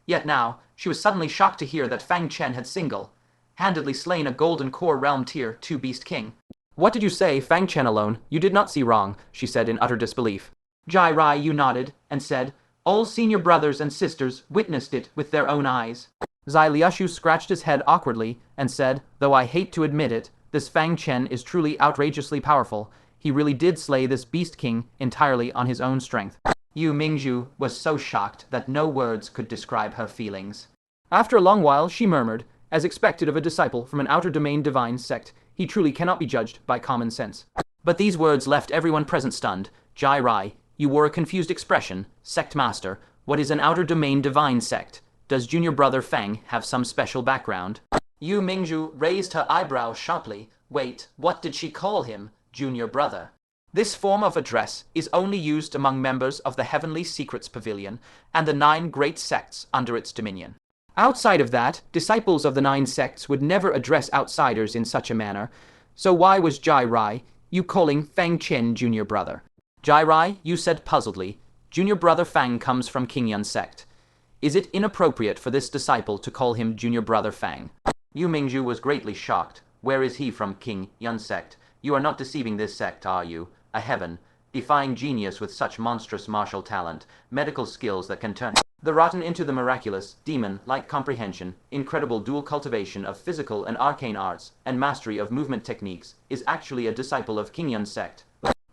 Yet now, she was suddenly shocked to hear that Fang Chen had single-handedly slain a Golden Core Realm Tier 2 Beast King. What did you say, Fang Chen alone? You did not see wrong, she said in utter disbelief. Jai Rai, you nodded, and said, all senior brothers and sisters witnessed it with their own eyes. Zai Liushu scratched his head awkwardly and said, though I hate to admit it, this Fang Chen is truly outrageously powerful. He really did slay this Beast King entirely on his own strength. Yue Mingzhu was so shocked that no words could describe her feelings. After a long while, she murmured, as expected of a disciple from an outer domain divine sect, he truly cannot be judged by common sense. But these words left everyone present stunned. Jai Rai, you wore a confused expression. Sect Master, what is an outer domain divine sect? Does junior brother Fang have some special background? Yue Mingzhu raised her eyebrows sharply. Wait, what did she call him? Junior brother. This form of address is only used among members of the Heavenly Secrets Pavilion and the 9 great sects under its dominion. Outside of that, disciples of the 9 sects would never address outsiders in such a manner. So why was Jai Rai, you calling Fang Chen junior brother? Jai Rai, you said puzzledly, junior brother Fang comes from Qilin sect. Is it inappropriate for this disciple to call him junior brother Fang? Yue Mingzhu was greatly shocked. Where is he from Qilin sect? You are not deceiving this sect, are you? A heaven-defying genius with such monstrous martial talent, medical skills that can turn the rotten into the miraculous, demon-like comprehension, incredible dual cultivation of physical and arcane arts, and mastery of movement techniques, is actually a disciple of Qilin sect.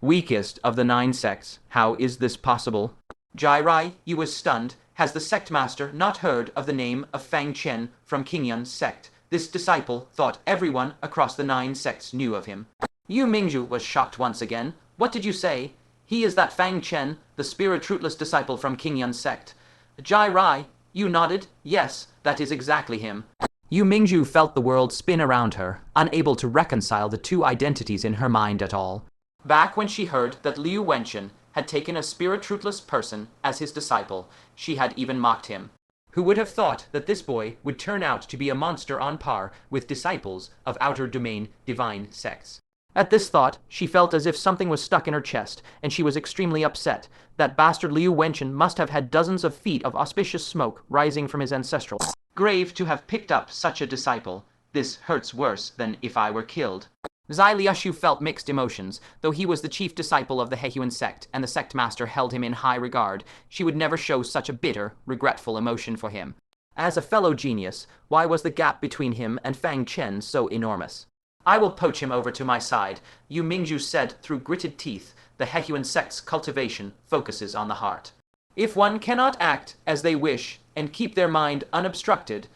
Weakest of the 9 sects. How is this possible? Jai Rai, you was stunned. Has the sect master not heard of the name of Fang Chen from Qilin sect? This disciple thought everyone across the 9 sects knew of him. Yue Mingzhu was shocked once again. What did you say? He is that Fang Chen, the spirit-rootless disciple from Qilin sect. Jai Rai, you nodded. Yes, that is exactly him. Yue Mingzhu felt the world spin around her, unable to reconcile the 2 identities in her mind at all. Back when she heard that Liu Wenchen had taken a spirit-rootless person as his disciple, she had even mocked him. Who would have thought that this boy would turn out to be a monster on par with disciples of outer domain divine sects? At this thought, she felt as if something was stuck in her chest, and she was extremely upset. That bastard Liu Wenchen must have had dozens of feet of auspicious smoke rising from his ancestral grave to have picked up such a disciple. This hurts worse than if I were killed. Zai Liushu felt mixed emotions. Though he was the chief disciple of the Hehuan sect, and the sect master held him in high regard, she would never show such a bitter, regretful emotion for him. As a fellow genius, why was the gap between him and Fang Chen so enormous? I will poach him over to my side, Yue Mingzhu said through gritted teeth. The Hehuan sect's cultivation focuses on the heart. If one cannot act as they wish and keep their mind unobstructed,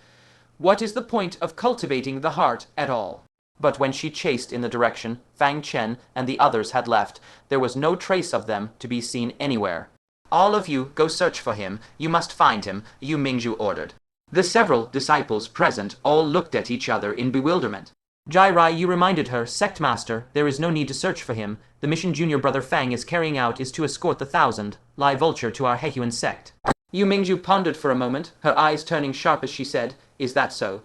what is the point of cultivating the heart at all? But when she chased in the direction Fang Chen and the others had left, there was no trace of them to be seen anywhere. All of you go search for him. You must find him, Yue Mingzhu ordered. The several disciples present all looked at each other in bewilderment. Jai Rai, you reminded her, Sect Master, there is no need to search for him. The mission junior brother Fang is carrying out is to escort the 1,000 live vulture to our Hehuan sect. Yue Mingzhu pondered for a moment, her eyes turning sharp as she said, Is that so?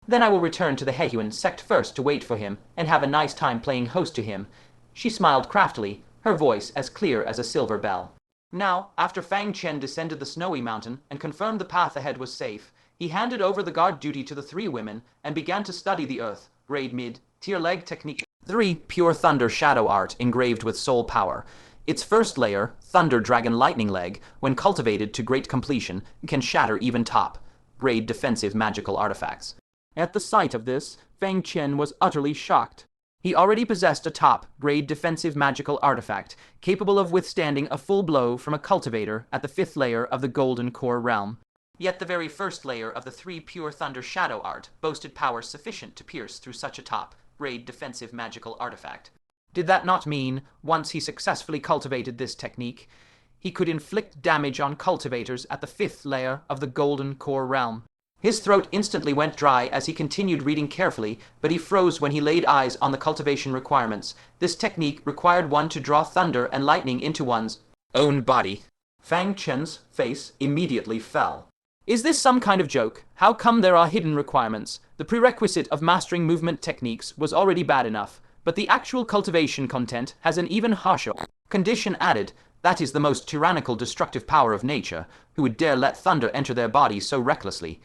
Then I will return to the Hehuan sect first to wait for him, and have a nice time playing host to him. She smiled craftily, her voice as clear as a silver bell. Now, after Fang Chen descended the snowy mountain and confirmed the path ahead was safe, he handed over the guard duty to the 3 women and began to study the earth. Grade mid-tier leg technique. 3 pure thunder shadow art engraved with soul power. Its first layer, Thunder Dragon Lightning Leg, when cultivated to great completion, can shatter even top grade defensive magical artifacts. At the sight of this, Fang Chen was utterly shocked. He already possessed a top grade defensive magical artifact, capable of withstanding a full blow from a cultivator at the 5th layer of the Golden Core Realm. Yet the very first layer of the 3 pure thunder shadow art boasted power sufficient to pierce through such a top-grade defensive magical artifact. Did that not mean, once he successfully cultivated this technique, he could inflict damage on cultivators at the 5th layer of the Golden Core Realm? His throat instantly went dry as he continued reading carefully, but he froze when he laid eyes on the cultivation requirements. This technique required one to draw thunder and lightning into one's own body. Fang Chen's face immediately fell. Is this some kind of joke? How come there are hidden requirements? The prerequisite of mastering movement techniques was already bad enough, but the actual cultivation content has an even harsher condition added. That is the most tyrannical destructive power of nature. Who would dare let thunder enter their bodies so recklessly?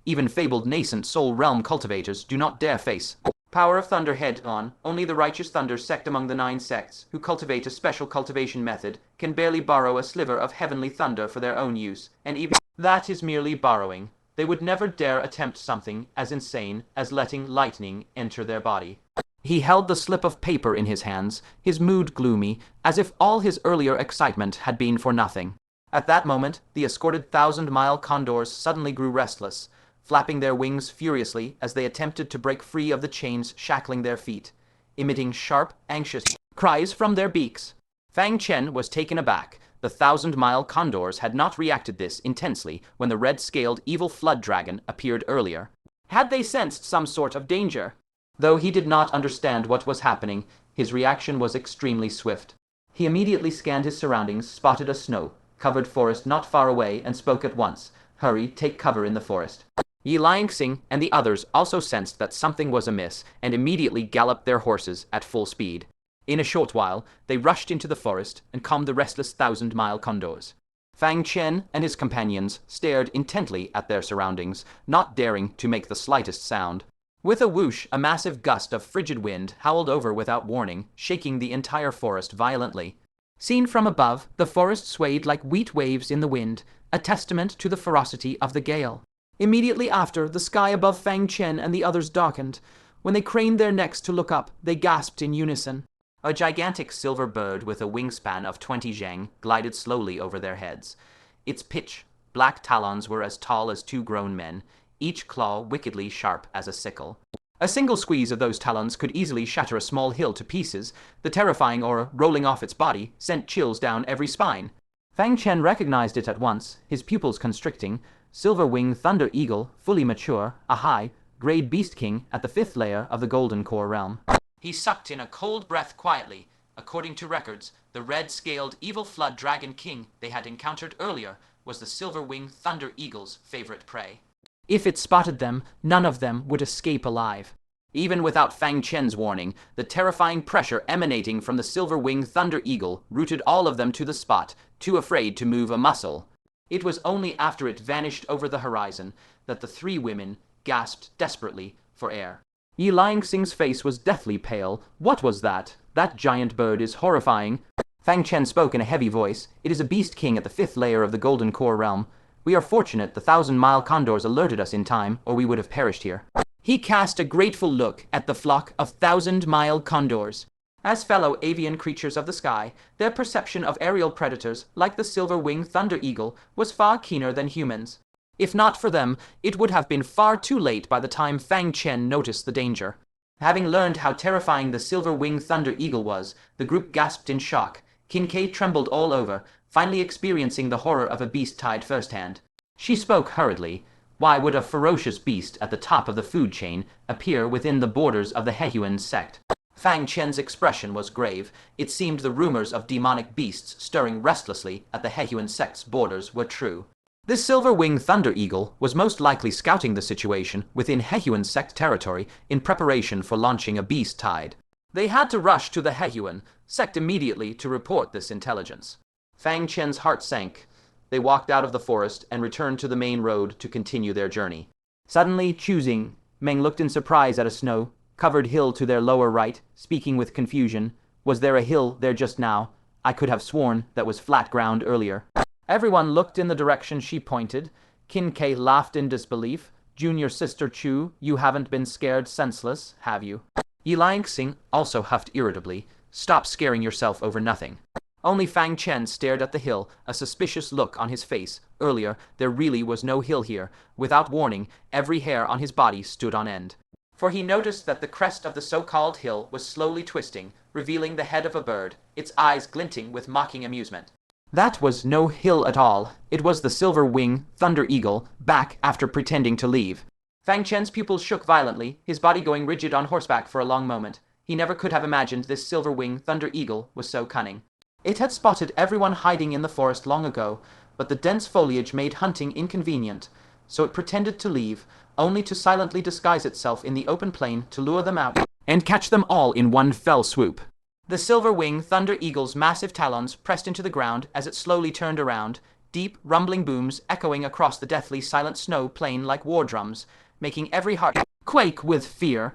Even fabled Nascent Soul realm cultivators do not dare face power of thunder head-on. Only the righteous thunder sect among the 9 sects, who cultivate a special cultivation method, can barely borrow a sliver of heavenly thunder for their own use, and even that is merely borrowing. They would never dare attempt something as insane as letting lightning enter their body. He held the slip of paper in his hands, his mood gloomy, as if all his earlier excitement had been for nothing. At that moment, the escorted 1,000-mile condors suddenly grew restless, flapping their wings furiously as they attempted to break free of the chains shackling their feet, emitting sharp, anxious cries from their beaks. Fang Chen was taken aback. The 1,000-mile condors had not reacted this intensely when the red-scaled evil flood dragon appeared earlier. Had they sensed some sort of danger? Though he did not understand what was happening, his reaction was extremely swift. He immediately scanned his surroundings, spotted a snow-covered forest not far away, and spoke at once. "Hurry, take cover in the forest." Yue Mingzhu and the others also sensed that something was amiss and immediately galloped their horses at full speed. In a short while, they rushed into the forest and calmed the restless 1,000-mile condors. Fang Chen and his companions stared intently at their surroundings, not daring to make the slightest sound. With a whoosh, a massive gust of frigid wind howled over without warning, shaking the entire forest violently. Seen from above, the forest swayed like wheat waves in the wind, a testament to the ferocity of the gale. Immediately after, the sky above Fang Chen and the others darkened. When they craned their necks to look up, they gasped in unison. A gigantic silver bird with a wingspan of 20 zhang glided slowly over their heads. Its pitch black talons were as tall as 2 grown men, each claw wickedly sharp as a sickle. A single squeeze of those talons could easily shatter a small hill to pieces. The terrifying aura rolling off its body sent chills down every spine. Fang Chen recognized it at once, his pupils constricting. Silver-winged thunder eagle, fully mature, a high-grade beast king at the 5th layer of the golden core realm. He sucked in a cold breath quietly. According to records, the red-scaled evil flood dragon king they had encountered earlier was the silver-winged thunder eagle's favorite prey. If it spotted them, none of them would escape alive. Even without Fang Chen's warning, the terrifying pressure emanating from the silver-winged thunder eagle rooted all of them to the spot, too afraid to move a muscle. It was only after it vanished over the horizon that the 3 women gasped desperately for air. Yue Mingzhu's face was deathly pale. What was that? That giant bird is horrifying. Fang Chen spoke in a heavy voice. It is a beast king at the 5th layer of the golden core realm. We are fortunate the 1,000-mile condors alerted us in time, or we would have perished here. He cast a grateful look at the flock of 1,000-mile condors. As fellow avian creatures of the sky, their perception of aerial predators, like the silver-winged thunder eagle, was far keener than humans. If not for them, it would have been far too late by the time Fang Chen noticed the danger. Having learned how terrifying the silver-winged thunder eagle was, the group gasped in shock. Qin trembled all over, finally experiencing the horror of a beast tied firsthand. She spoke hurriedly. Why would a ferocious beast at the top of the food chain appear within the borders of the Hehuan sect? Fang Chen's expression was grave. It seemed the rumors of demonic beasts stirring restlessly at the Hehuan sect's borders were true. This silver-winged thunder eagle was most likely scouting the situation within Hehuan sect territory in preparation for launching a beast tide. They had to rush to the Hehuan sect immediately to report this intelligence. Fang Chen's heart sank. They walked out of the forest and returned to the main road to continue their journey. Suddenly choosing, Meng looked in surprise at a snow-covered hill to their lower right, speaking with confusion. Was there a hill there just now? I could have sworn that was flat ground earlier. Everyone looked in the direction she pointed. Qin laughed in disbelief. Junior sister Chu, you haven't been scared senseless, have you? Yue Mingzhu also huffed irritably. Stop scaring yourself over nothing. Only Fang Chen stared at the hill, a suspicious look on his face. Earlier, there really was no hill here. Without warning, every hair on his body stood on end. For he noticed that the crest of the so-called hill was slowly twisting, revealing the head of a bird, its eyes glinting with mocking amusement. That was no hill at all. It was the silver wing thunder eagle, back after pretending to leave. Fang Chen's pupils shook violently, his body going rigid on horseback for a long moment. He never could have imagined this silver wing thunder eagle was so cunning. It had spotted everyone hiding in the forest long ago, but the dense foliage made hunting inconvenient, so it pretended to leave, only to silently disguise itself in the open plain to lure them out and catch them all in one fell swoop. The silver wing thunder eagle's massive talons pressed into the ground as it slowly turned around, deep, rumbling booms echoing across the deathly silent snow plain like war drums, making every heart quake with fear.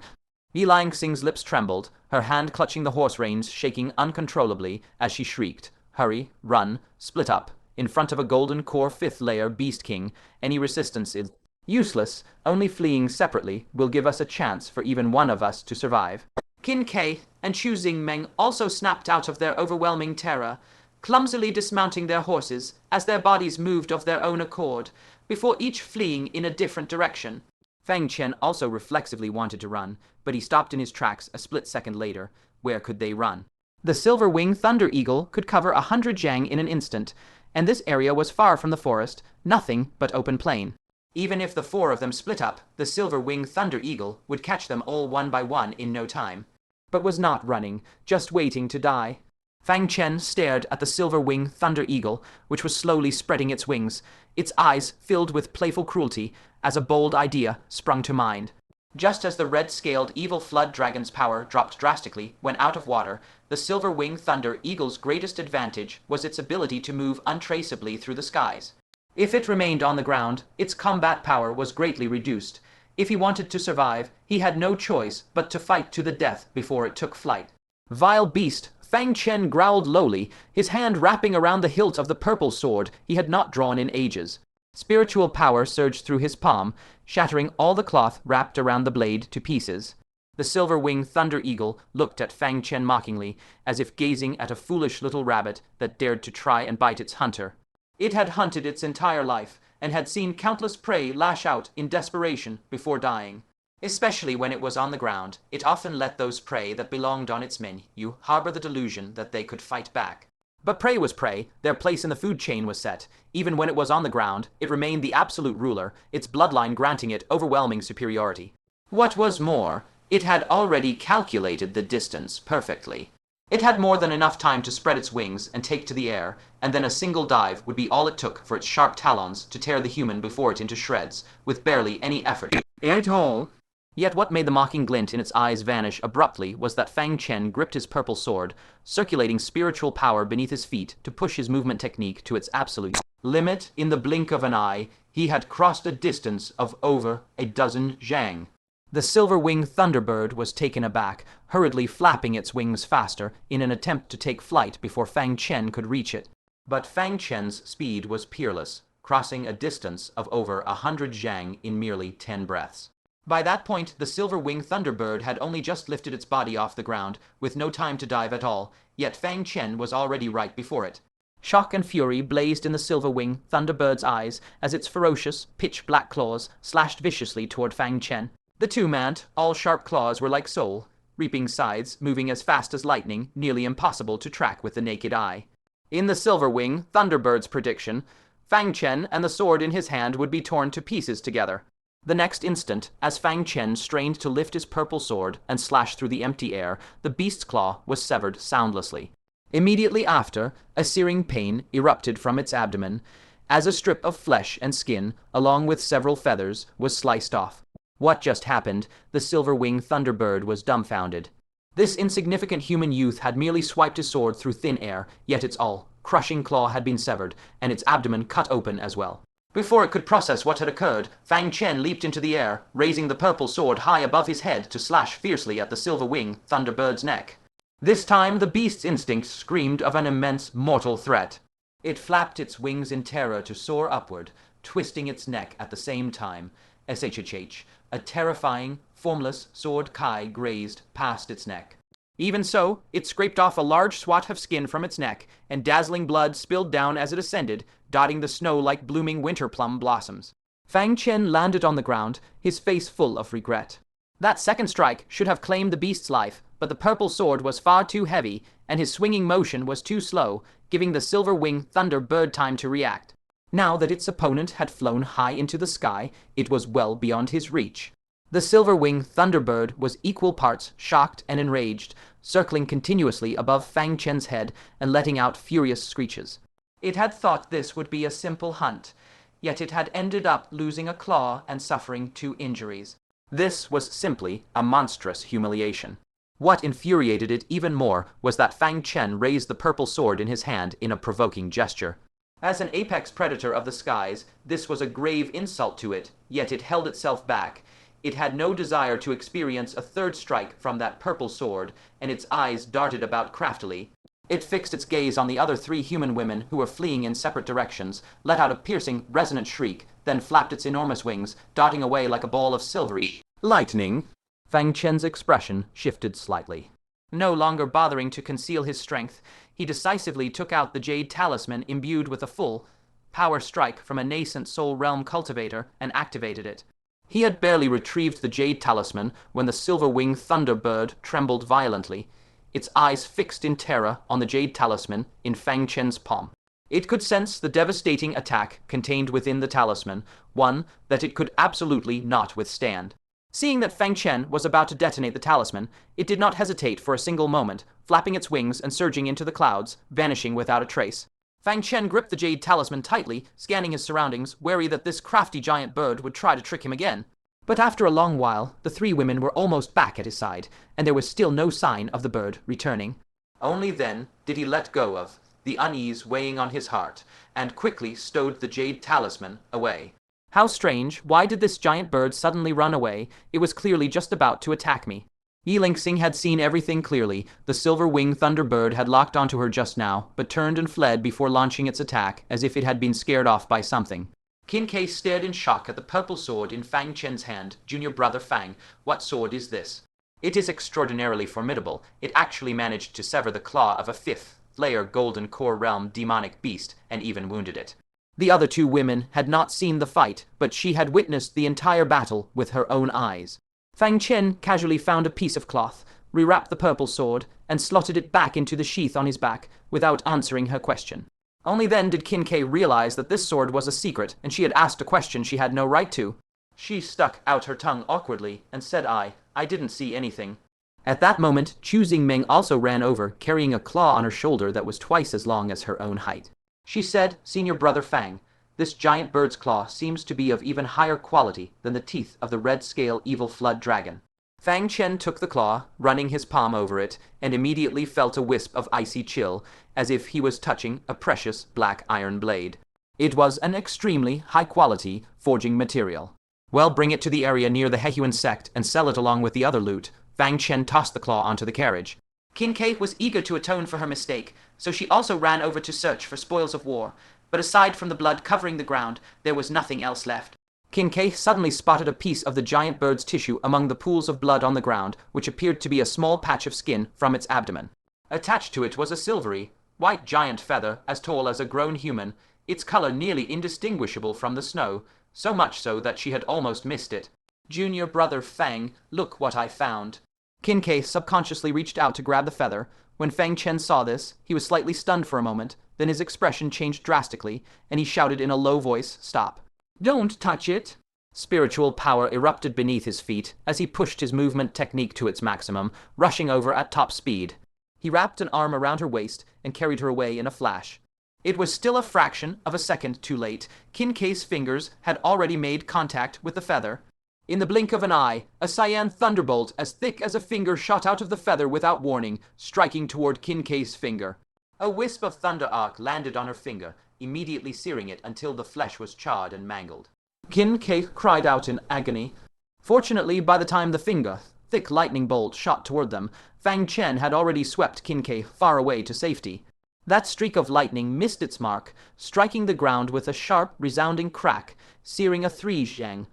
Yue Mingzhu's lips trembled, her hand clutching the horse reins, shaking uncontrollably as she shrieked, "Hurry, run, split up. In front of a golden core 5th layer beast king, any resistance is useless. Only fleeing separately will give us a chance for even one of us to survive." Qin Kai and Chu Xingmeng also snapped out of their overwhelming terror, clumsily dismounting their horses as their bodies moved of their own accord, before each fleeing in a different direction. Fang Chen also reflexively wanted to run, but he stopped in his tracks a split second later. Where could they run? The silver wing thunder eagle could cover 100 jang in an instant, and this area was far from the forest, nothing but open plain. Even if the 4 of them split up, the silver wing thunder eagle would catch them all one by one in no time. But was not running, just waiting to die. Fang Chen stared at the silver wing thunder eagle, which was slowly spreading its wings, its eyes filled with playful cruelty, as a bold idea sprung to mind. Just as the red-scaled evil flood dragon's power dropped drastically when out of water, the silver wing thunder eagle's greatest advantage was its ability to move untraceably through the skies. If it remained on the ground, its combat power was greatly reduced. If he wanted to survive, he had no choice but to fight to the death before it took flight. "Vile beast!" Fang Chen growled lowly, his hand wrapping around the hilt of the purple sword he had not drawn in ages. Spiritual power surged through his palm, shattering all the cloth wrapped around the blade to pieces. The silver wing thunder eagle looked at Fang Chen mockingly, as if gazing at a foolish little rabbit that dared to try and bite its hunter. It had hunted its entire life, and had seen countless prey lash out in desperation before dying. Especially when it was on the ground, it often let those prey that belonged on its menu harbor the delusion that they could fight back. But prey was prey, their place in the food chain was set. Even when it was on the ground, it remained the absolute ruler, its bloodline granting it overwhelming superiority. What was more, it had already calculated the distance perfectly. It had more than enough time to spread its wings and take to the air, and then a single dive would be all it took for its sharp talons to tear the human before it into shreds, with barely any effort at all. Yet what made the mocking glint in its eyes vanish abruptly was that Fang Chen gripped his purple sword, circulating spiritual power beneath his feet to push his movement technique to its absolute limit. In the blink of an eye, he had crossed a distance of over a dozen zhang. The silver-winged thunderbird was taken aback, hurriedly flapping its wings faster in an attempt to take flight before Fang Chen could reach it. But Fang Chen's speed was peerless, crossing a distance of over 100 zhang in merely 10 breaths. By that point, the silver-winged thunderbird had only just lifted its body off the ground, with no time to dive at all, yet Fang Chen was already right before it. Shock and fury blazed in the silver-winged thunderbird's eyes as its ferocious, pitch-black claws slashed viciously toward Fang Chen. The two-manned, all-sharp claws were like soul, reaping scythes, moving as fast as lightning, nearly impossible to track with the naked eye. In the silver-winged thunderbird's prediction, Fang Chen and the sword in his hand would be torn to pieces together. The next instant, as Fang Chen strained to lift his purple sword and slash through the empty air, the beast's claw was severed soundlessly. Immediately after, a searing pain erupted from its abdomen, as a strip of flesh and skin, along with several feathers, was sliced off. What just happened? The silver-winged thunderbird was dumbfounded. This insignificant human youth had merely swiped his sword through thin air, yet its all-crushing claw had been severed, and its abdomen cut open as well. Before it could process what had occurred, Fang Chen leaped into the air, raising the purple sword high above his head to slash fiercely at the silver-winged thunderbird's neck. This time, the beast's instinct screamed of an immense mortal threat. It flapped its wings in terror to soar upward, twisting its neck at the same time. SHHH, a terrifying, formless sword kai grazed past its neck. Even so, it scraped off a large swat of skin from its neck, and dazzling blood spilled down as it ascended, dotting the snow like blooming winter plum blossoms. Fang Chen landed on the ground, his face full of regret. That second strike should have claimed the beast's life, but the purple sword was far too heavy, and his swinging motion was too slow, giving the silver wing thunder bird time to react. Now that its opponent had flown high into the sky, it was well beyond his reach. The silver wing thunderbird was equal parts shocked and enraged, circling continuously above Fang Chen's head and letting out furious screeches. It had thought this would be a simple hunt, yet it had ended up losing a claw and suffering 2 injuries. This was simply a monstrous humiliation. What infuriated it even more was that Fang Chen raised the purple sword in his hand in a provoking gesture. As an apex predator of the skies, this was a grave insult to it, yet it held itself back. It had no desire to experience a third strike from that purple sword, and its eyes darted about craftily. It fixed its gaze on the other 3 human women who were fleeing in separate directions, let out a piercing, resonant shriek, then flapped its enormous wings, darting away like a ball of silvery lightning. Fang Chen's expression shifted slightly. No longer bothering to conceal his strength, he decisively took out the jade talisman imbued with a full power strike from a Nascent Soul realm cultivator and activated it. He had barely retrieved the jade talisman when the silver-winged thunderbird trembled violently, its eyes fixed in terror on the jade talisman in Fang Chen's palm. It could sense the devastating attack contained within the talisman, one that it could absolutely not withstand. Seeing that Fang Chen was about to detonate the talisman, it did not hesitate for a single moment, flapping its wings and surging into the clouds, vanishing without a trace. Fang Chen gripped the jade talisman tightly, scanning his surroundings, wary that this crafty giant bird would try to trick him again. But after a long while, the 3 women were almost back at his side, and there was still no sign of the bird returning. Only then did he let go of the unease weighing on his heart, and quickly stowed the jade talisman away. How strange, why did this giant bird suddenly run away? It was clearly just about to attack me. Yi Lingxing had seen everything clearly. The silver-winged thunderbird had locked onto her just now, but turned and fled before launching its attack, as if it had been scared off by something. Qin Kai stared in shock at the purple sword in Fang Chen's hand. Junior brother Fang, what sword is this? It is extraordinarily formidable. It actually managed to sever the claw of a 5th-layer golden core realm demonic beast, and even wounded it. The other 2 women had not seen the fight, but she had witnessed the entire battle with her own eyes. Fang Chen casually found a piece of cloth, rewrapped the purple sword, and slotted it back into the sheath on his back, without answering her question. Only then did Qin Kai realize that this sword was a secret, and she had asked a question she had no right to. She stuck out her tongue awkwardly, and said I didn't see anything. At that moment, Chu Xingming also ran over, carrying a claw on her shoulder that was twice as long as her own height. She said, Senior brother Fang, this giant bird's claw seems to be of even higher quality than the teeth of the red-scale evil flood dragon. Fang Chen took the claw, running his palm over it, and immediately felt a wisp of icy chill, as if he was touching a precious black iron blade. It was an extremely high-quality forging material. Well, bring it to the area near the Hehuan Sect and sell it along with the other loot. Fang Chen tossed the claw onto the carriage. Qin Kai was eager to atone for her mistake, so she also ran over to search for spoils of war, but aside from the blood covering the ground, there was nothing else left. Qin Kai suddenly spotted a piece of the giant bird's tissue among the pools of blood on the ground, which appeared to be a small patch of skin from its abdomen. Attached to it was a silvery, white giant feather as tall as a grown human, its color nearly indistinguishable from the snow, so much so that she had almost missed it. Junior brother Fang, look what I found. Qin Kai subconsciously reached out to grab the feather. When Fang Chen saw this, he was slightly stunned for a moment, then his expression changed drastically, and he shouted in a low voice, Stop. Don't touch it. Spiritual power erupted beneath his feet as he pushed his movement technique to its maximum, rushing over at top speed. He wrapped an arm around her waist and carried her away in a flash. It was still a fraction of a second too late. Qin Kai's fingers had already made contact with the feather. In the blink of an eye, a cyan thunderbolt as thick as a finger shot out of the feather without warning, striking toward Qin Kai's finger. A wisp of thunder arc landed on her finger, immediately searing it until the flesh was charred and mangled. Qin Kai cried out in agony. Fortunately, by the time the thick lightning bolt shot toward them, Fang Chen had already swept Qin Kai far away to safety. That streak of lightning missed its mark, striking the ground with a sharp, resounding crack, searing a 3-zhang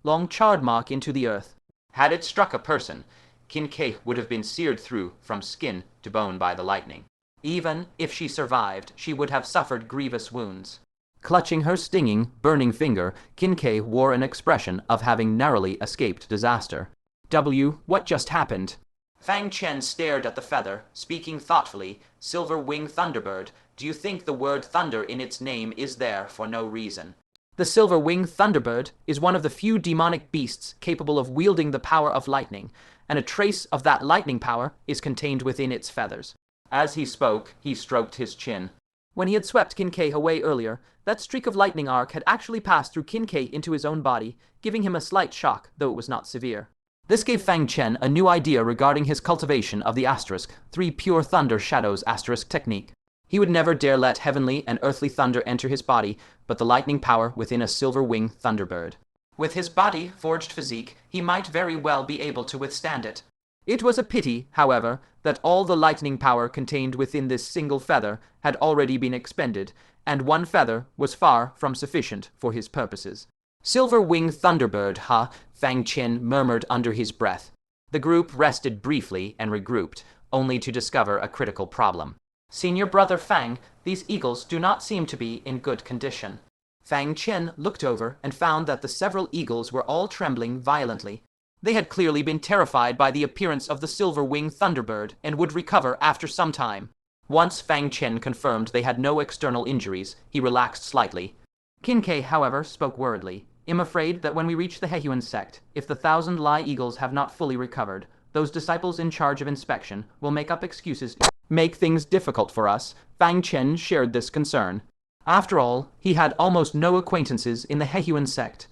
long charred mark into the earth. Had it struck a person, Qin Kai would have been seared through from skin to bone by the lightning. Even if she survived, she would have suffered grievous wounds. Clutching her stinging, burning finger, Qin Kai wore an expression of having narrowly escaped disaster. What just happened? Fang Chen stared at the feather, speaking thoughtfully. Silver Wing Thunderbird, do you think the word thunder in its name is there for no reason? The Silver Wing Thunderbird is one of the few demonic beasts capable of wielding the power of lightning, and a trace of that lightning power is contained within its feathers. As he spoke, he stroked his chin. When he had swept Qin Kai away earlier, that streak of lightning arc had actually passed through Qin Kai into his own body, giving him a slight shock, though it was not severe. This gave Fang Chen a new idea regarding his cultivation of the asterisk, 3 pure thunder shadows asterisk technique. He would never dare let heavenly and earthly thunder enter his body, but the lightning power within a Silver Wing Thunderbird. With his body forged physique, he might very well be able to withstand it. It was a pity, however, that all the lightning power contained within this single feather had already been expended, and one feather was far from sufficient for his purposes. Silver Wing Thunderbird, huh? Fang Chen murmured under his breath. The group rested briefly and regrouped, only to discover a critical problem. Senior Brother Fang, these eagles do not seem to be in good condition. Fang Chen looked over and found that the several eagles were all trembling violently. They had clearly been terrified by the appearance of the Silver Wing Thunderbird and would recover after some time. Once Fang Chen confirmed they had no external injuries, he relaxed slightly. Qin Kai, however, spoke worriedly. I'm afraid that when we reach the Rejuvenation Sect, if the 1,000 Lai eagles have not fully recovered, those disciples in charge of inspection will make up excuses to make things difficult for us. Fang Chen shared this concern. After all, he had almost no acquaintances in the Rejuvenation Sect.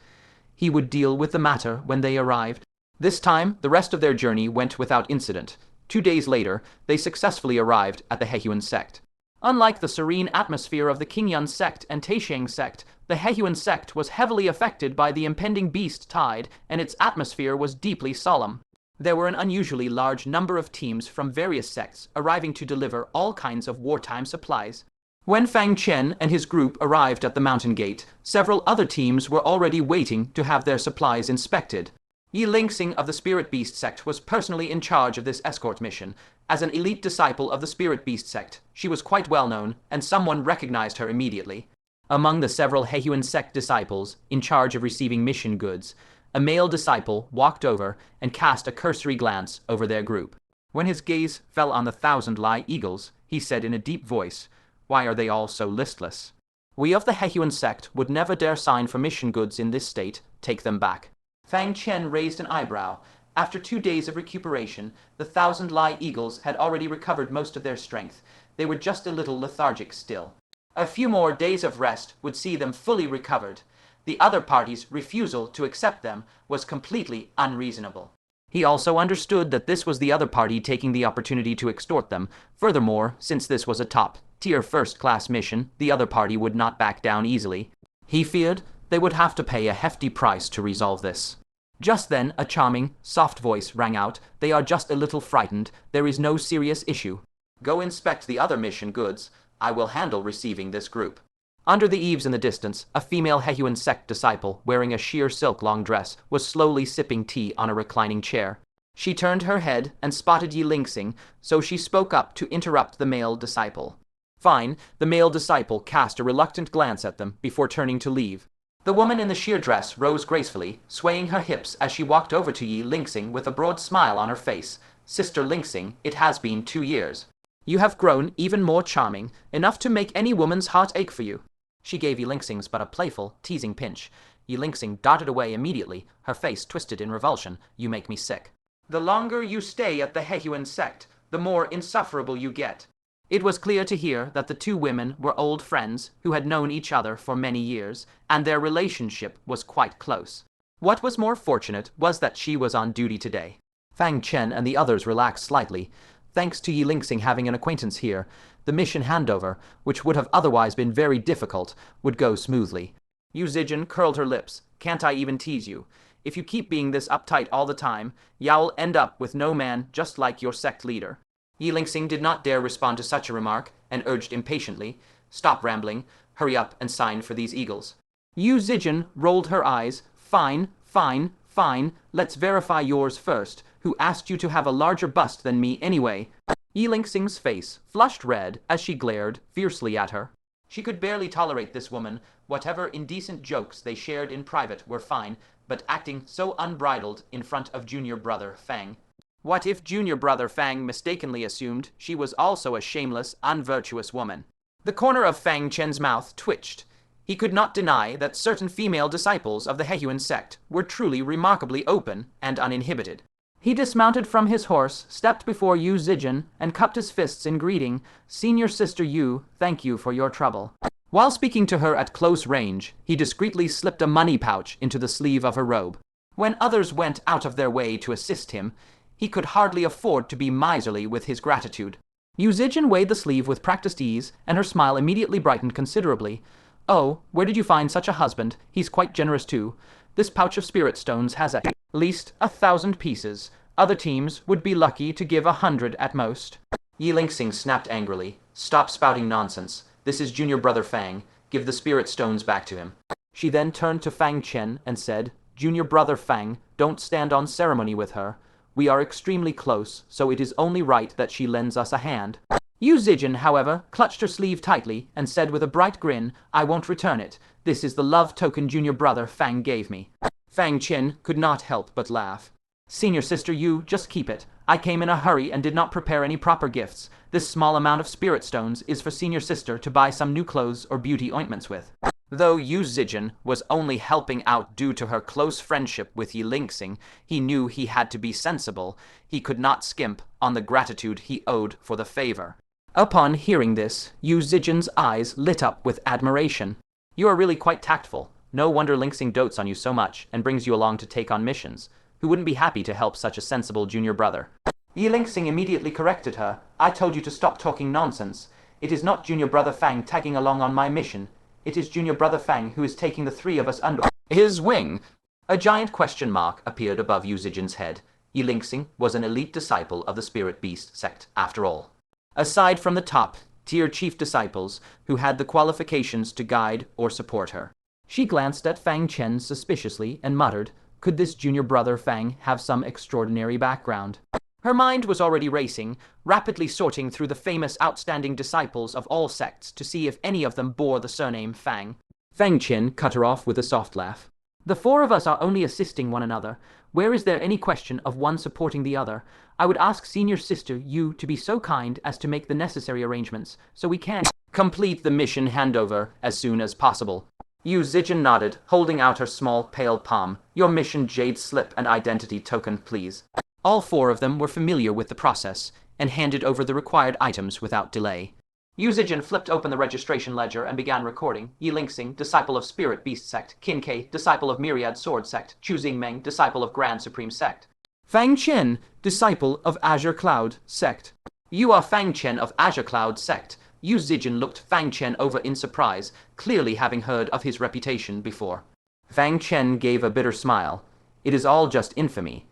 He would deal with the matter when they arrived. This time, the rest of their journey went without incident. 2 days later, they successfully arrived at the Rejuvenation Sect. Unlike the serene atmosphere of the Qingyun Sect and Taisheng Sect, the Rejuvenation Sect was heavily affected by the impending beast tide, and its atmosphere was deeply solemn. There were an unusually large number of teams from various sects arriving to deliver all kinds of wartime supplies. When Fang Chen and his group arrived at the mountain gate, several other teams were already waiting to have their supplies inspected. Yue Mingzhu of the Spirit Beast Sect was personally in charge of this escort mission. As an elite disciple of the Spirit Beast Sect, she was quite well known, and someone recognized her immediately. Among the several Rejuvenation Sect disciples in charge of receiving mission goods, a male disciple walked over and cast a cursory glance over their group. When his gaze fell on the 1,000 Lai eagles, he said in a deep voice, "Why are they all so listless? We of the Rejuvenation Sect would never dare sign for mission goods in this state. Take them back." Fang Chen raised an eyebrow. After 2 days of recuperation, the 1,000 Lai eagles had already recovered most of their strength. They were just a little lethargic still. A few more days of rest would see them fully recovered. The other party's refusal to accept them was completely unreasonable. He also understood that this was the other party taking the opportunity to extort them. Furthermore, since this was a top-tier first-class mission, the other party would not back down easily. He feared they would have to pay a hefty price to resolve this. Just then, a charming, soft voice rang out. "They are just a little frightened. There is no serious issue. Go inspect the other mission goods. I will handle receiving this group." Under the eaves in the distance, a female Rejuvenation Sect disciple, wearing a sheer silk long dress, was slowly sipping tea on a reclining chair. She turned her head and spotted Yue Mingzhu, so she spoke up to interrupt the male disciple. Fine, the male disciple cast a reluctant glance at them before turning to leave. The woman in the sheer dress rose gracefully, swaying her hips as she walked over to Yue Mingzhu with a broad smile on her face. "Sister Mingzhu, it has been 2 years. You have grown even more charming, enough to make any woman's heart ache for you." She gave Yue Mingzhu but a playful, teasing pinch. Yue Mingzhu darted away immediately, her face twisted in revulsion. "You make me sick." "The longer you stay at the Rejuvenation Sect, the more insufferable you get." It was clear to hear that the two women were old friends who had known each other for many years, and their relationship was quite close. What was more fortunate was that she was on duty today. Fang Chen and the others relaxed slightly. Thanks to Yue Mingzhu having an acquaintance here, the mission handover, which would have otherwise been very difficult, would go smoothly. Yu Zijin curled her lips. "Can't I even tease you? If you keep being this uptight all the time, you'll end up with no man just like your sect leader." Yue Mingzhu did not dare respond to such a remark, and urged impatiently, "Stop rambling, hurry up and sign for these eagles." Yu Zijin rolled her eyes. "Fine, fine, fine, let's verify yours first. Who asked you to have a larger bust than me anyway?" Yue Mingzhu's face flushed red as she glared fiercely at her. She could barely tolerate this woman. Whatever indecent jokes they shared in private were fine, but acting so unbridled in front of junior brother Fang. What if junior brother Fang mistakenly assumed she was also a shameless, unvirtuous woman? The corner of Fang Chen's mouth twitched. He could not deny that certain female disciples of the Hehuan sect were truly remarkably open and uninhibited. He dismounted from his horse, stepped before Yu Zijin, and cupped his fists in greeting. Senior Sister Yu, thank you for your trouble. While speaking to her at close range, he discreetly slipped a money pouch into the sleeve of her robe. When others went out of their way to assist him, he could hardly afford to be miserly with his gratitude. Yu Zijin weighed the sleeve with practiced ease, and her smile immediately brightened considerably. Oh, where did you find such a husband? He's quite generous too. This pouch of spirit stones has at least 1,000 pieces. Other teams would be lucky to give 100 at most. Yi Lingxing snapped angrily. Stop spouting nonsense. This is junior brother Fang. Give the spirit stones back to him. She then turned to Fang Chen and said, Junior brother Fang, don't stand on ceremony with her. We are extremely close, so it is only right that she lends us a hand. Yu Zijin, however, clutched her sleeve tightly and said with a bright grin, I won't return it. This is the love token junior brother Fang gave me. Fang Chen could not help but laugh. Senior Sister Yu, just keep it. I came in a hurry and did not prepare any proper gifts. This small amount of spirit stones is for Senior Sister to buy some new clothes or beauty ointments with. Though Yu Zijin was only helping out due to her close friendship with Yi Lingxing, he knew he had to be sensible. He could not skimp on the gratitude he owed for the favor. Upon hearing this, Yu Zijin's eyes lit up with admiration. You are really quite tactful. No wonder Lingxing dotes on you so much and brings you along to take on missions. Who wouldn't be happy to help such a sensible junior brother? Yi Lingxing immediately corrected her. I told you to stop talking nonsense. It is not junior brother Fang tagging along on my mission. It is junior brother Fang who is taking the three of us under his wing. A giant question mark appeared above Yu Zijin's head. Yi Lingxing was an elite disciple of the Spirit Beast sect, after all. Aside from the top-tier chief disciples who had the qualifications to guide or support her. She glanced at Fang Chen suspiciously and muttered, could this junior brother Fang have some extraordinary background? Her mind was already racing, rapidly sorting through the famous outstanding disciples of all sects to see if any of them bore the surname Fang. Fang Chen cut her off with a soft laugh. The four of us are only assisting one another. Where is there any question of one supporting the other? I would ask Senior Sister Yu to be so kind as to make the necessary arrangements, so we can complete the mission handover as soon as possible. Yu Zijin nodded, holding out her small, pale palm. Your mission jade slip and identity token, please. All four of them were familiar with the process, and handed over the required items without delay. Yu Zijin flipped open the registration ledger and began recording. Yi Lingxing, disciple of Spirit Beast Sect. Qin Ke, disciple of Myriad Sword Sect. Chu Xingmeng, disciple of Grand Supreme Sect. Fang Chen, disciple of Azure Cloud Sect. You are Fang Chen of Azure Cloud Sect. Yu Zijin looked Fang Chen over in surprise, clearly having heard of his reputation before. Fang Chen gave a bitter smile. It is all just infamy.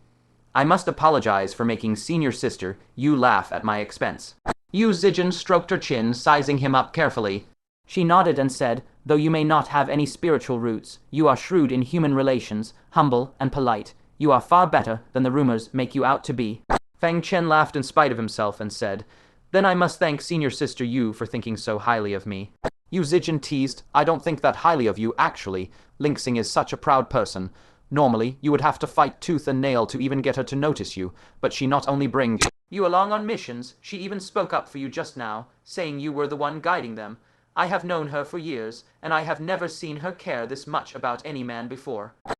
I must apologize for making Senior Sister Yu laugh at my expense. Yu Zijin stroked her chin, sizing him up carefully. She nodded and said, though you may not have any spiritual roots, you are shrewd in human relations, humble and polite. You are far better than the rumors make you out to be. Fang Chen laughed in spite of himself and said, then I must thank Senior Sister Yu for thinking so highly of me. Yu Zijin teased, I don't think that highly of you, actually. Lingxing is such a proud person. Normally, you would have to fight tooth and nail to even get her to notice you, but she not only brings you along on missions, she even spoke up for you just now, saying you were the one guiding them. I have known her for years, and I have never seen her care this much about any man before.